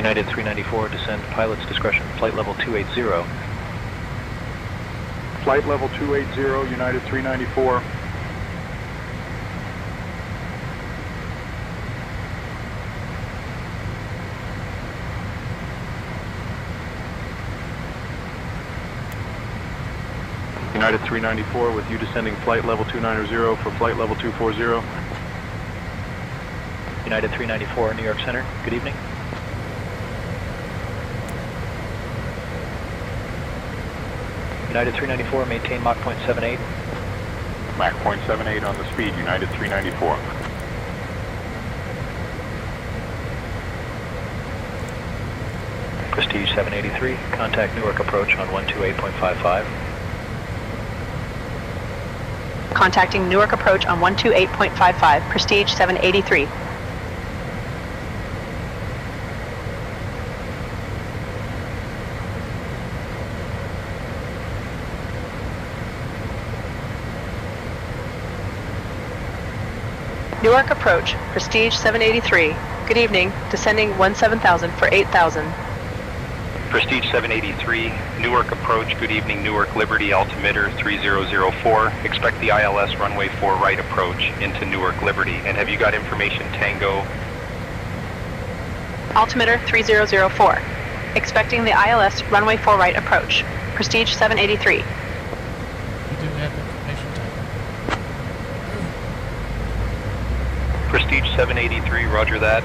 United 394, descend pilot's discretion, flight level 280. Flight level 280, United 394. United 394 with you descending flight level 290 for flight level 240. United 394, New York Center, good evening. United 394, maintain Mach point 78. Mach point 78 on the speed, United 394. Prestige 783, contact Newark approach on 128.55. Contacting Newark approach on 128.55, Prestige 783. Newark approach, Prestige 783. Good evening, descending 17,000 for 8,000. Prestige 783, Newark approach, good evening, Newark Liberty, altimeter 3004. Expect the ILS runway 4 right approach into Newark Liberty. And have you got information, Tango? Altimeter 3004. Expecting the ILS runway 4 right approach, Prestige 783. You do have information, Tango. Prestige 783, roger that.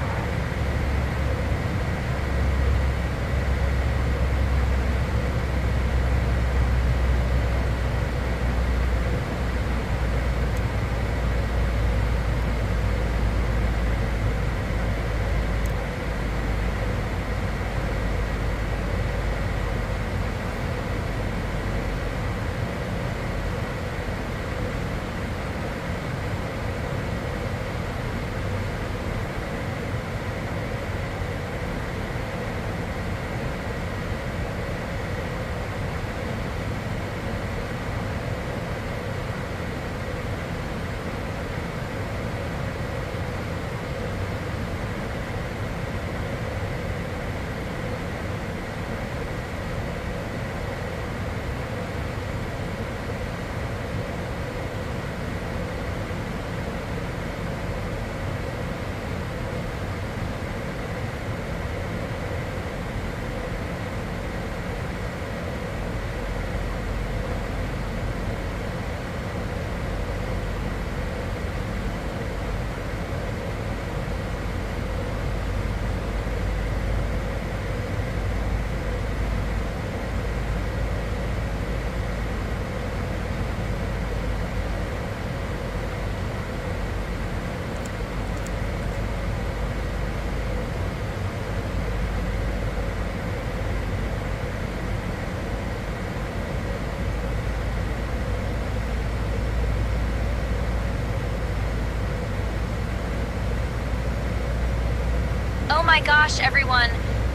my gosh, everyone.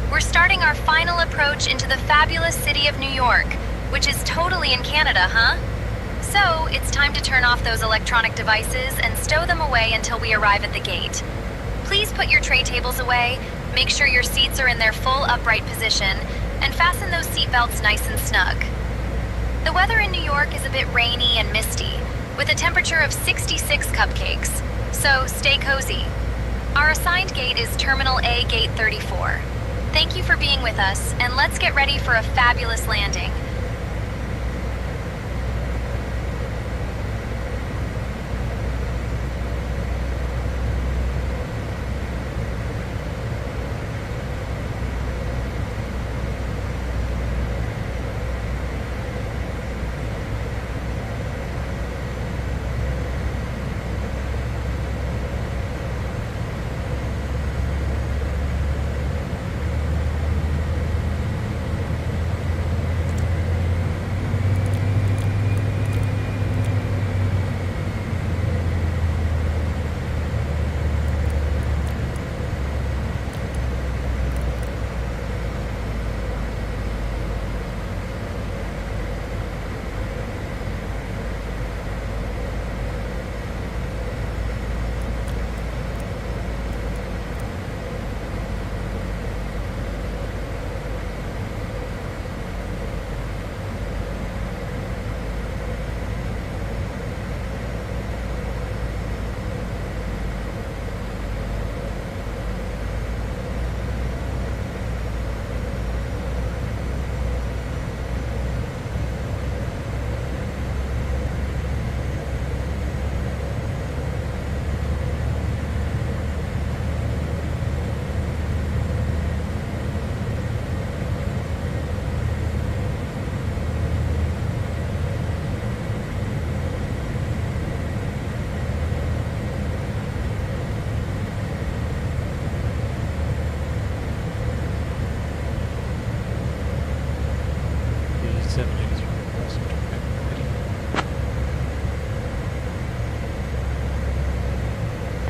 We're starting our final approach into the fabulous city of New York, which is totally in Canada, huh? So, it's time to turn off those electronic devices and stow them away until we arrive at the gate. Please put your tray tables away, make sure your seats are in their full upright position, and fasten those seatbelts nice and snug. The weather in New York is a bit rainy and misty, with a temperature of 66 cupcakes, so stay cozy. Our assigned gate is Terminal A, Gate 34. Thank you for being with us, and let's get ready for a fabulous landing.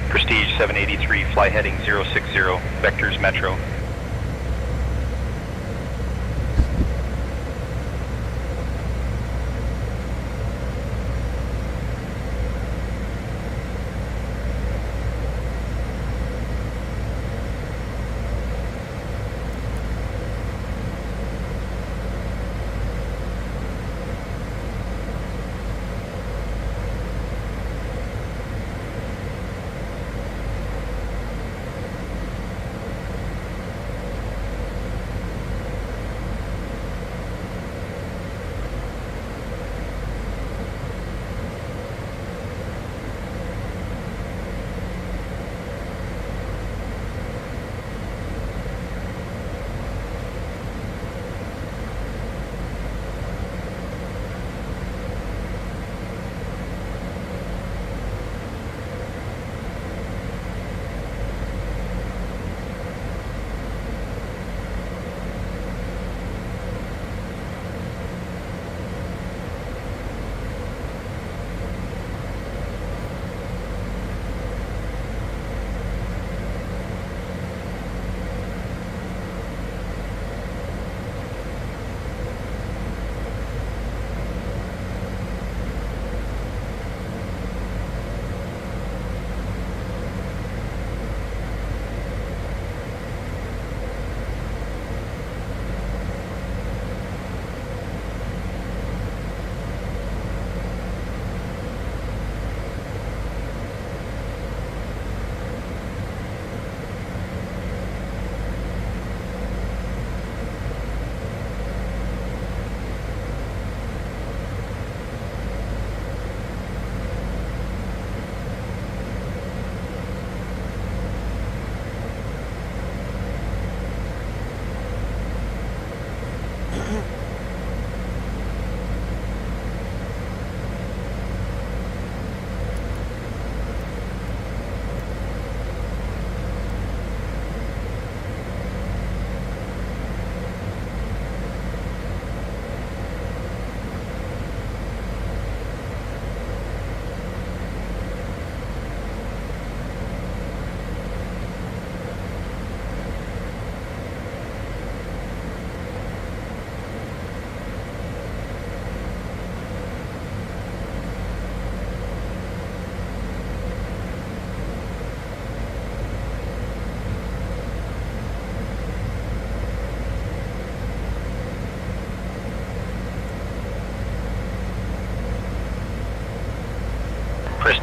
Prestige 783, fly heading 060, vectors Metro.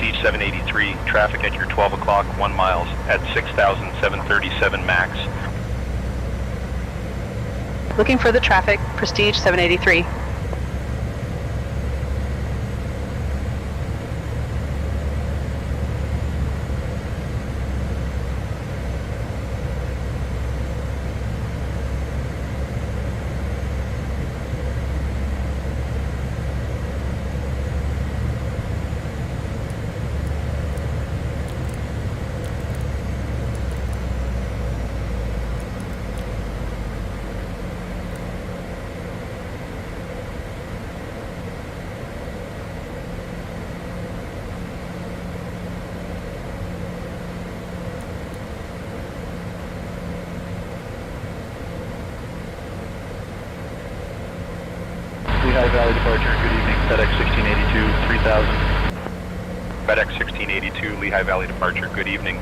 Prestige 783, traffic at your 12 o'clock 1 miles at 6,737 max. Looking for the traffic, Prestige 783. Lehigh Valley departure, good evening, FedEx 1682, 3000. FedEx 1682, Lehigh Valley departure, good evening.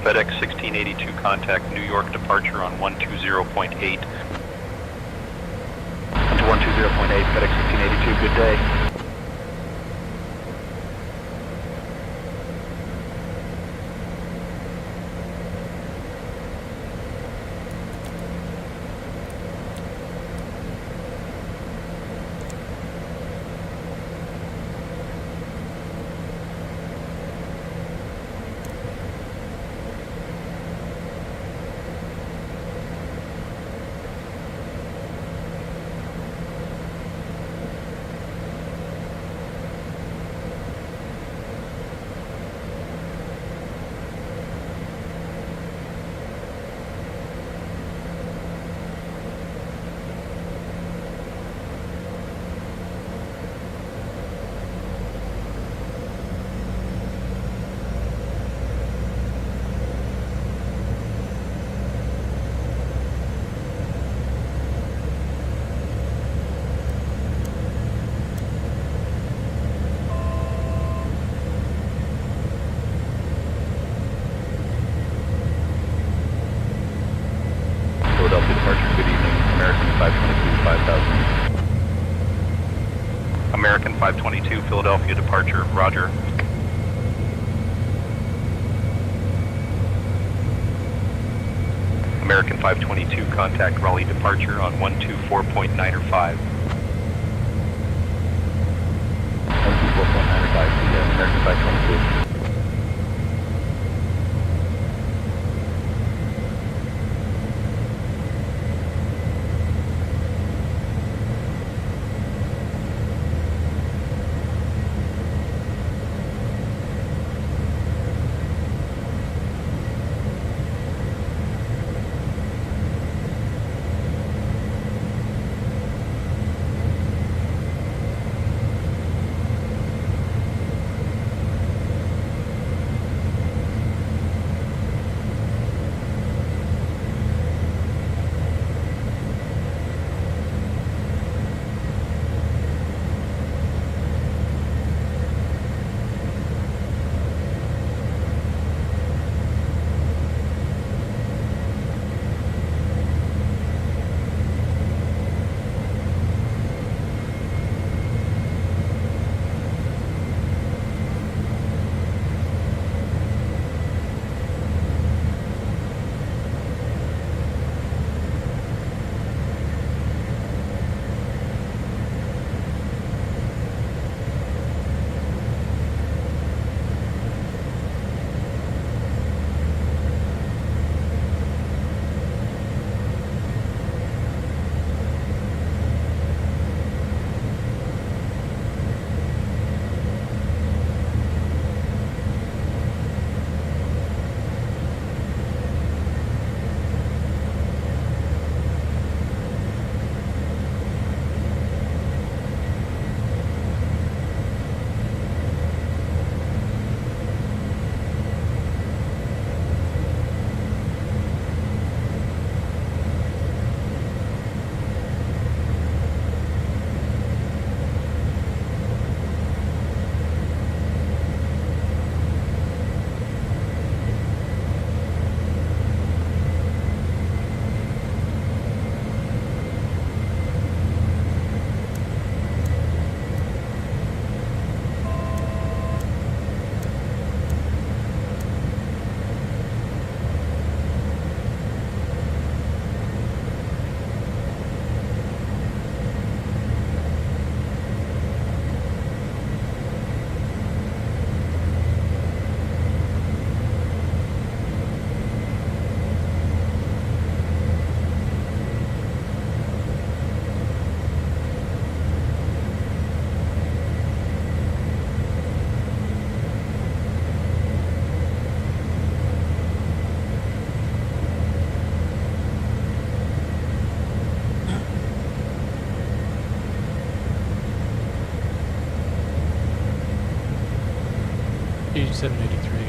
FedEx 1682, contact New York departure on 120.8. To 120.8, FedEx 1682, good day. Philadelphia departure, good evening, American 522, 5000. American 522, Philadelphia departure, roger. American 522, contact Raleigh departure on 124.9 or 5. 124.9 or 5, American 522. Prestige 783.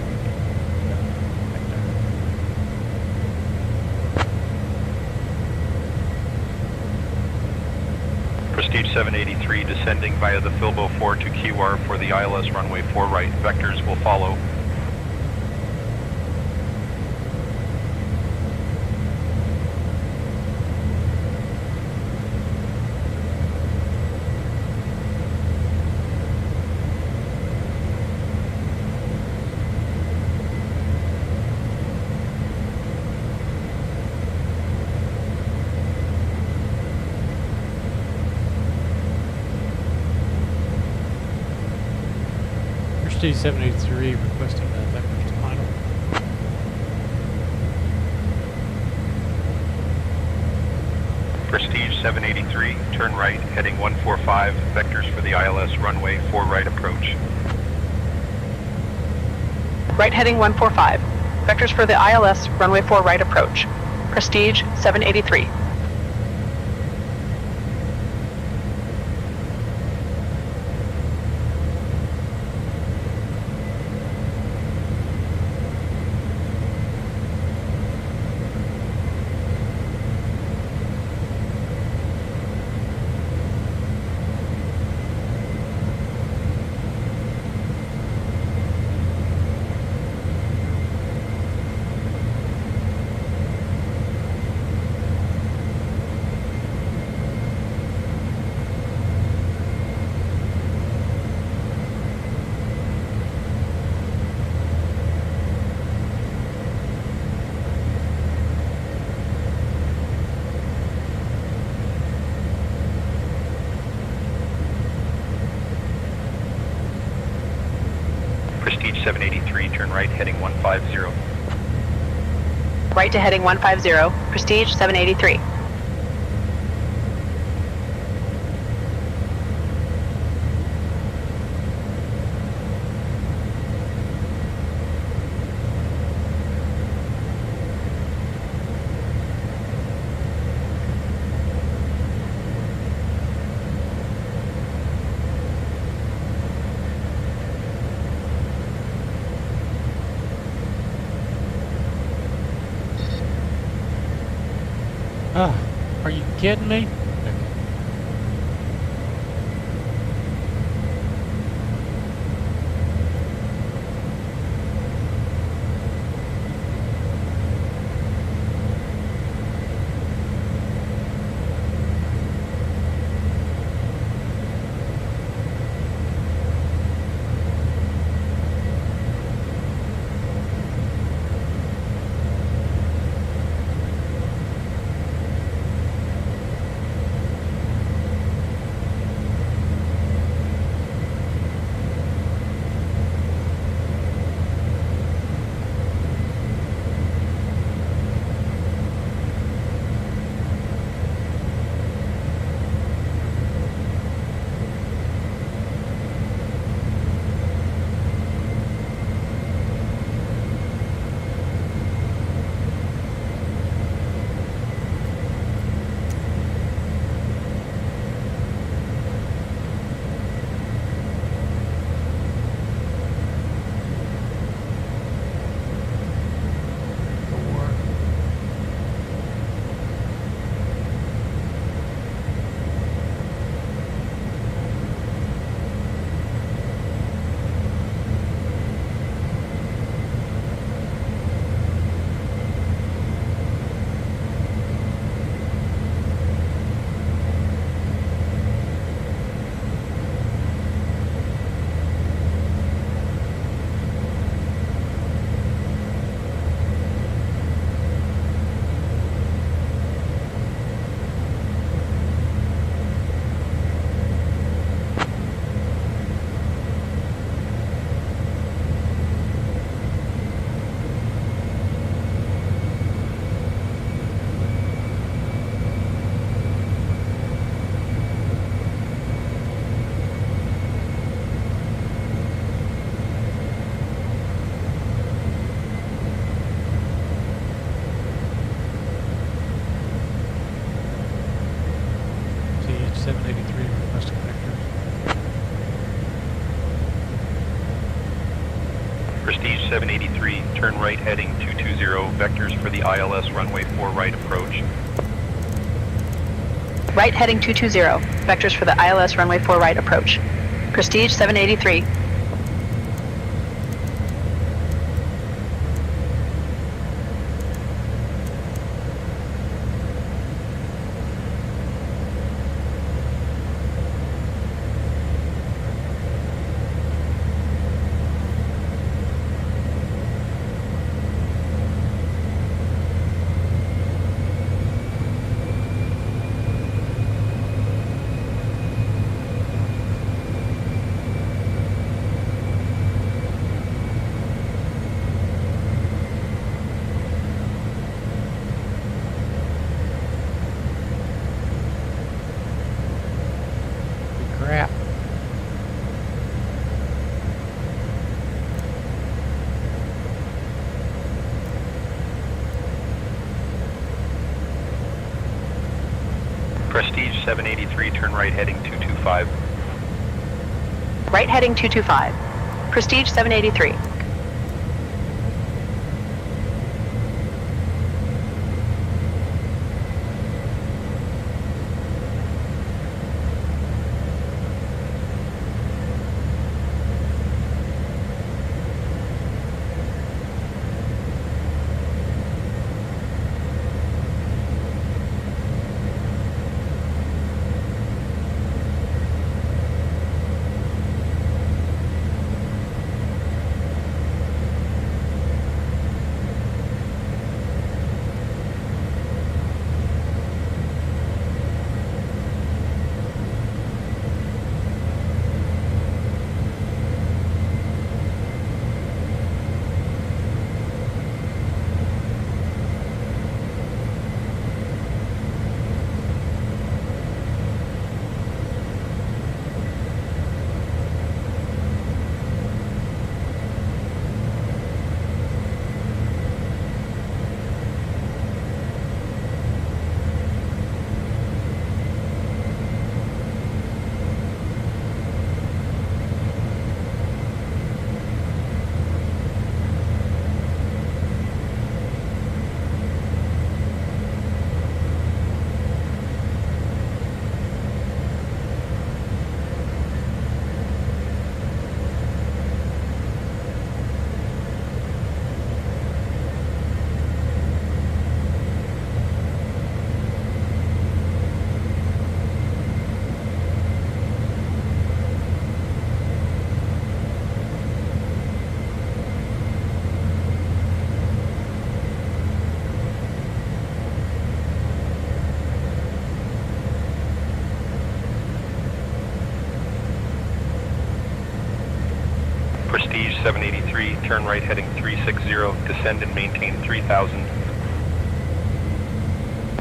Prestige 783 descending via the Filbo 4 to KEWR for the ILS runway 4 right. Vectors will follow. Prestige 783 requesting the vectors to final. Prestige 783, turn right, heading 145, vectors for the ILS runway 4 right approach. Right heading 145. Vectors for the ILS runway 4 right approach. Prestige 783. Prestige 783, turn right, heading 150. Right to heading 150. Prestige 783. Ah, are you kidding me? Prestige 783, turn right heading 220, vectors for the ILS runway 4 right approach. Right heading 220, vectors for the ILS runway 4 right approach. Prestige 783. Crap. Prestige 783, turn right heading 225. Right heading 225. Prestige 783. Prestige 783, turn right heading 360, descend and maintain 3000.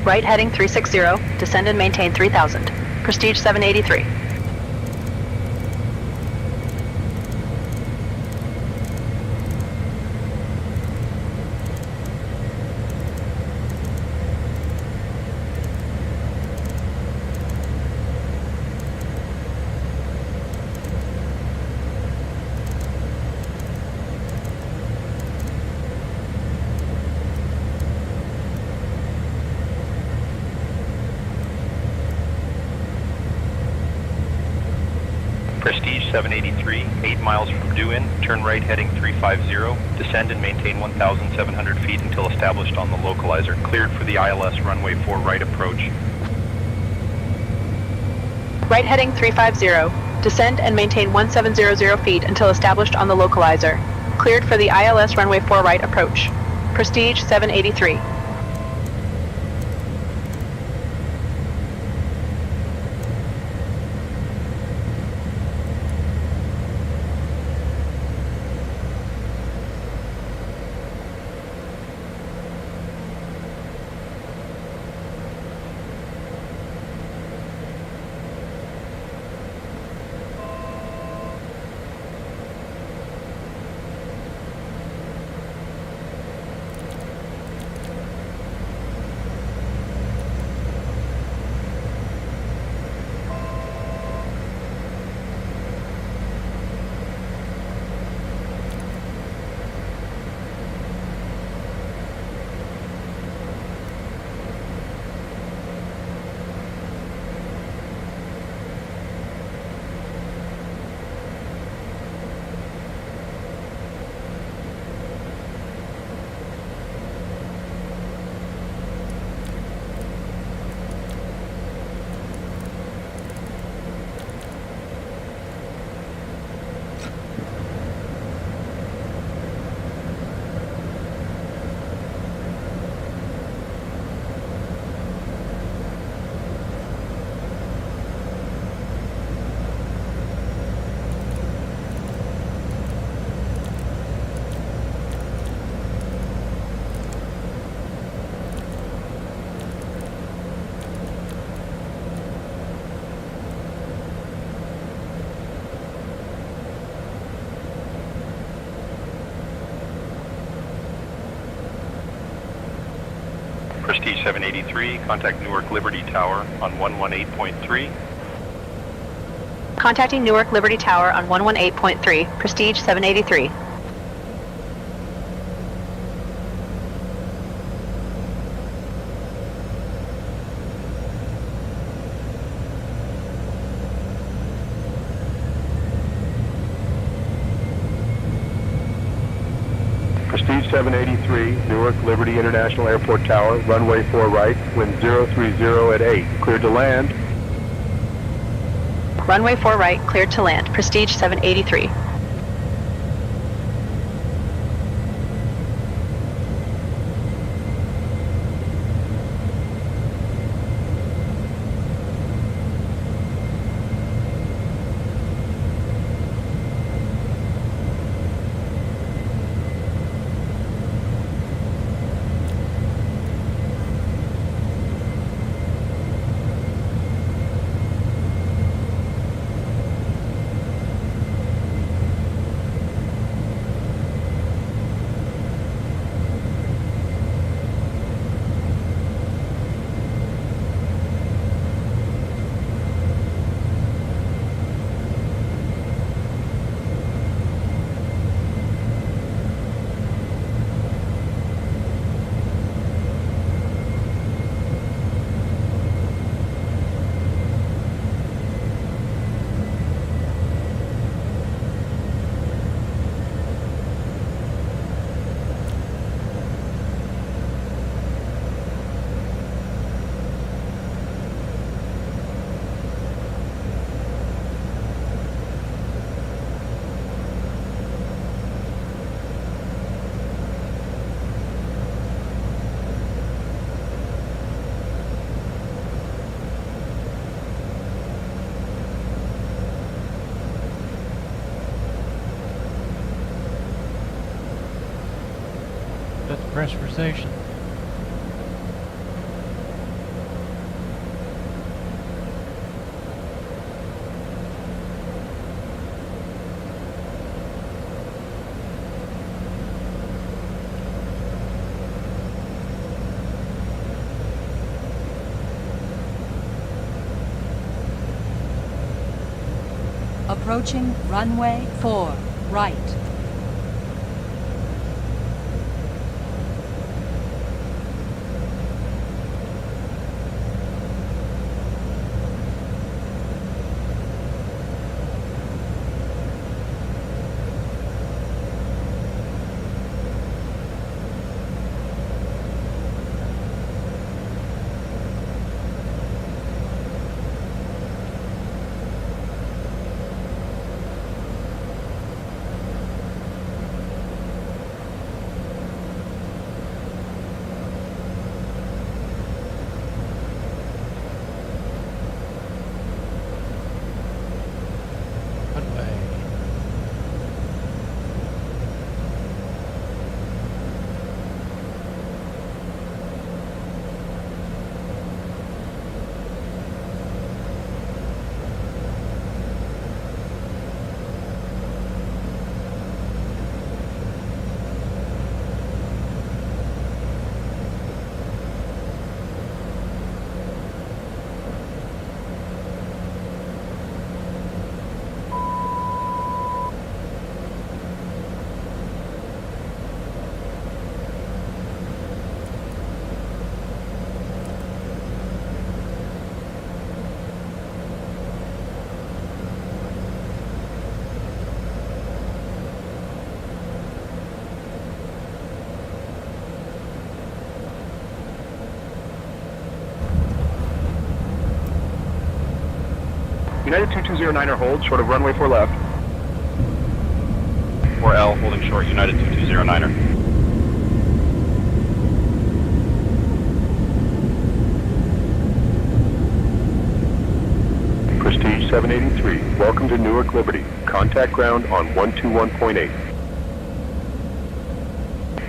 Right heading 360, descend and maintain 3000. Prestige 783. Prestige 783, 8 miles from due-in, turn right heading 350, descend and maintain 1,700 feet until established on the localizer, cleared for the ILS runway 4 right approach. Right heading 350, descend and maintain 1700 feet until established on the localizer, cleared for the ILS runway 4 right approach. Prestige 783. Prestige 783, contact Newark Liberty Tower on 118.3. Contacting Newark Liberty Tower on 118.3, Prestige 783. Prestige 783, Newark Liberty International Airport Tower, runway 4 right, wind 030 at 8. Cleared to land. Runway 4 right, cleared to land, Prestige 783. That's pressurization. Approaching runway 4 right. United 2209er hold, short of runway 4 left. 4L, holding short, United 2209er. Prestige 783, welcome to Newark Liberty. Contact ground on 121.8.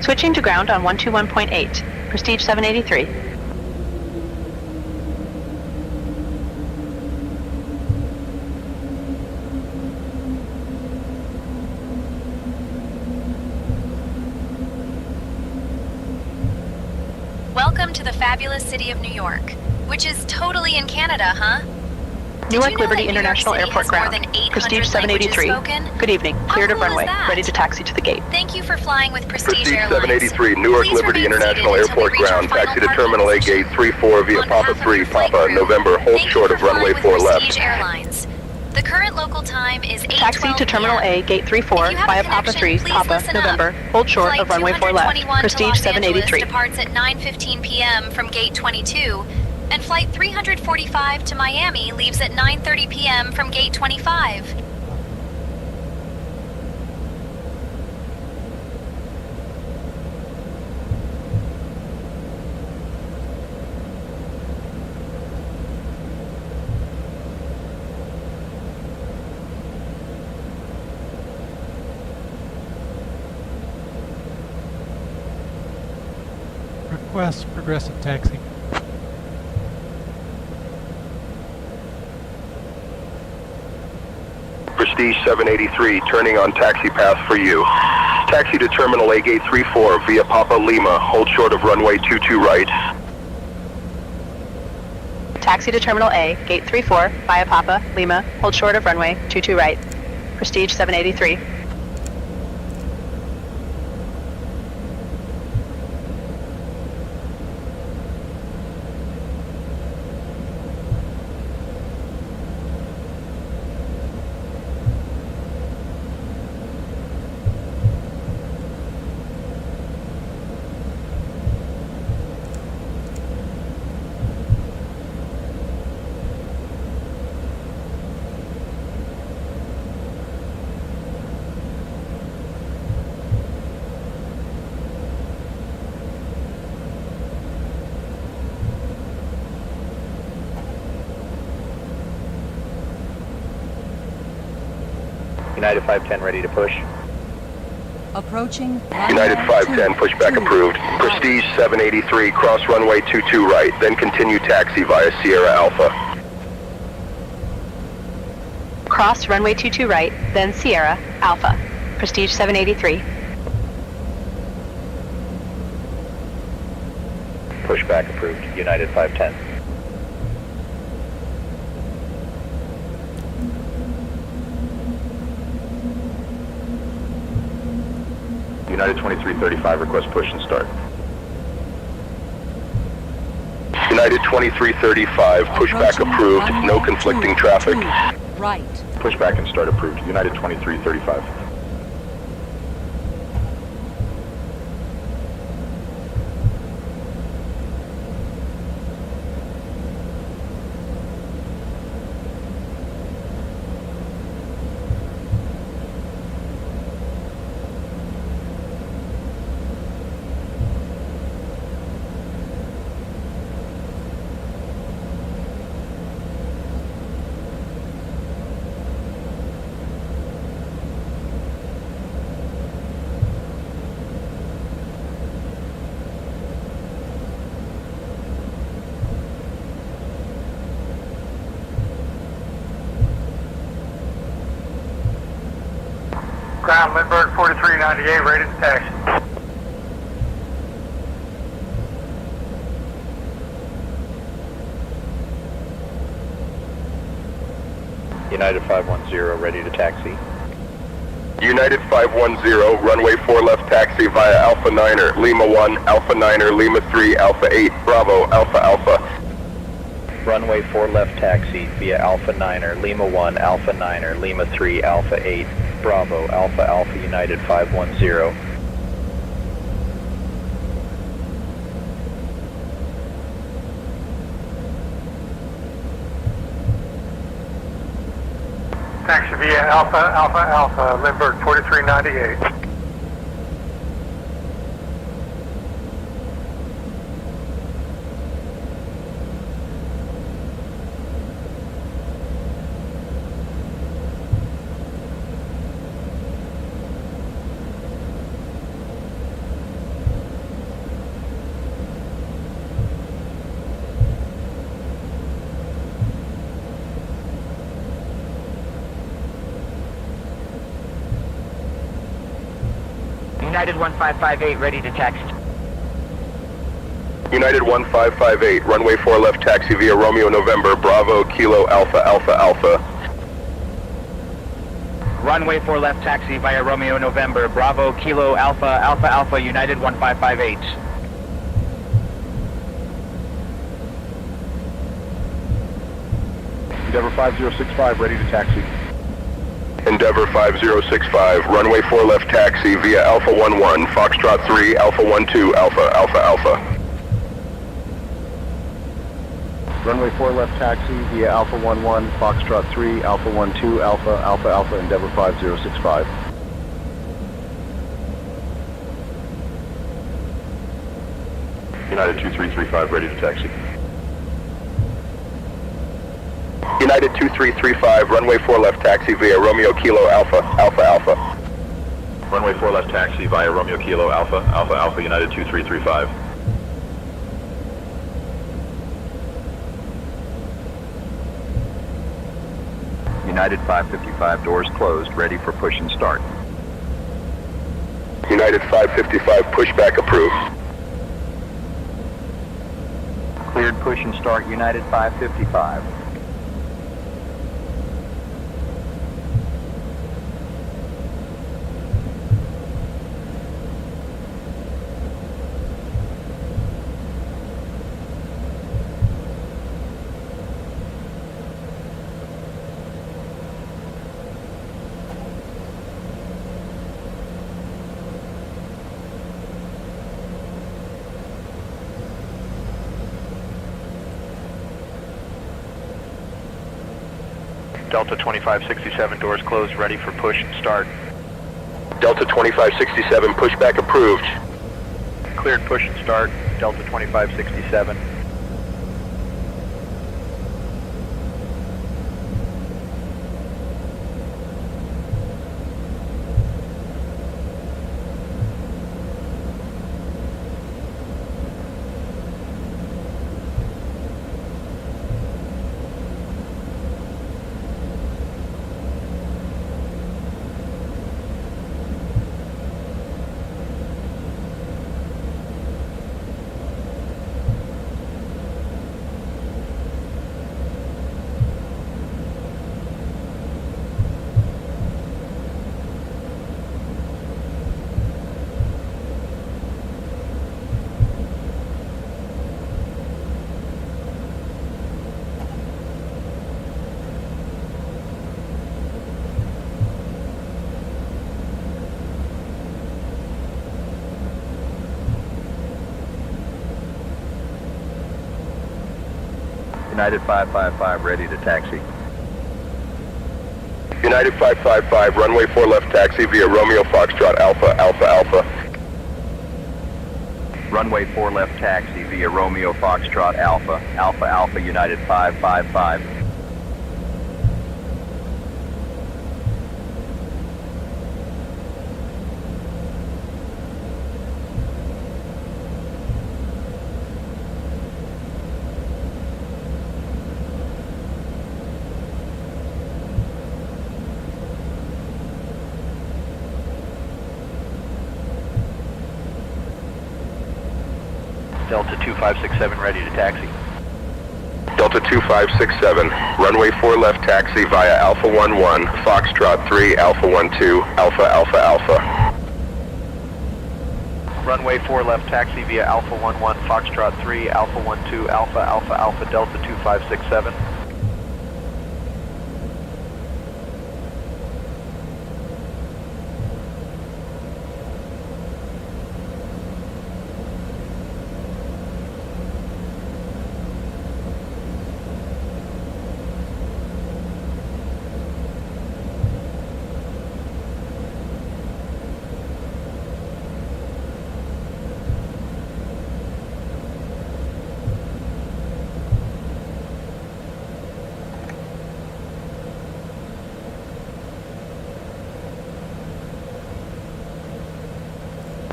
Switching to ground on 121.8, Prestige 783. Welcome to the fabulous city of New York, which is totally in Canada, huh? Newark Liberty International Airport ground. Prestige 783. Good evening. Cleared of runway. Ready to taxi to the gate. Thank you for flying with Prestige Prestige Airlines. 783, Newark Please Liberty remain International seated until we Airport reach our ground. final Taxi to parking Terminal A position. Gate 34 via On Papa behalf of 3, your flight Papa, crew, November, hold thank short you of for runway flying 4 with left. Prestige Airlines. The current local time is 8:12 Taxi to Terminal p.m. A, Gate 34, If you have via a Papa connection, 3, please Papa, listen up. November. Hold short Flight of runway 4 left. 221 to Prestige Los Angeles 783. departs at 9:15 p.m. from Gate 22, and Flight 345 to Miami leaves at 9:30 p.m. from Gate 25. Request progressive taxi. Prestige 783, turning on taxi path for you. Taxi to Terminal A Gate 34 via Papa Lima, hold short of runway 22 right. Taxi to Terminal A, Gate 34, via Papa, Lima. Hold short of runway 22 right. Prestige 783. United 510 ready to push. Approaching United runway 510, pushback 2, approved. right. Prestige 783, cross runway 22 right, then continue taxi via Sierra Alpha. Cross runway 22 right, then Sierra, Alpha. Prestige 783. Pushback approved. United 510. United 2335, request push and start. United 2335, pushback Approaching approved, no runway conflicting 2, traffic. 2, right. Pushback and start approved. United 2335. Ground Lindbergh 4398, ready to taxi. United 510 ready to taxi. United 510, runway 4 left taxi via Alpha 9er, Lima 1, Alpha 9er, Lima 3, Alpha 8, Bravo, Alpha Alpha. Runway 4 left taxi via Alpha 9er, Lima 1, Alpha 9er, Lima 3, Alpha 8, Bravo, Alpha Alpha United 510. Taxi via Alpha, Lindbergh 4398. United 1558 ready to taxi. United 1558, runway 4 left taxi via Romeo November, Bravo, Kilo, Alpha, Alpha, Alpha. Runway 4 left taxi via Romeo November, Bravo, Kilo, Alpha, Alpha, Alpha, United 1558. Endeavor 5065, ready to taxi. Endeavor 5065, runway 4 left taxi via Alpha 11, Foxtrot 3, Alpha 12, Alpha, Alpha, Alpha. Runway 4 left taxi via Alpha 11, Foxtrot 3, Alpha 12, Alpha, Alpha, Alpha, Endeavor 5065. United 2335, ready to taxi. United 2335, runway 4 left taxi via Romeo Kilo Alpha, Alpha, Alpha. Runway 4 left taxi via Romeo Kilo Alpha, Alpha, Alpha, United 2335. United 555, doors closed, ready for push and start. United 555, pushback approved. Cleared push and start, United 555. Delta 2567, doors closed, ready for push and start. Delta 2567, pushback approved. Cleared push and start, Delta 2567. United 555, ready to taxi. United 555, runway 4 left taxi via Romeo Foxtrot Alpha, Alpha, Alpha. Runway 4 left taxi via Romeo Foxtrot Alpha, Alpha, Alpha, United 555. Delta 2567, ready to taxi. Delta 2567, runway 4 left taxi via Alpha 11, Foxtrot 3, Alpha 12, Alpha, Alpha, Alpha. Runway 4 left taxi via Alpha 11, Foxtrot 3, Alpha 12, Alpha, Alpha, Alpha, Delta 2567.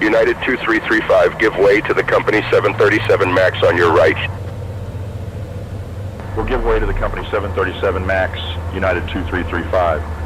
United 2335, give way to the company 737 MAX on your right. We'll give way to the company 737 MAX, United 2335.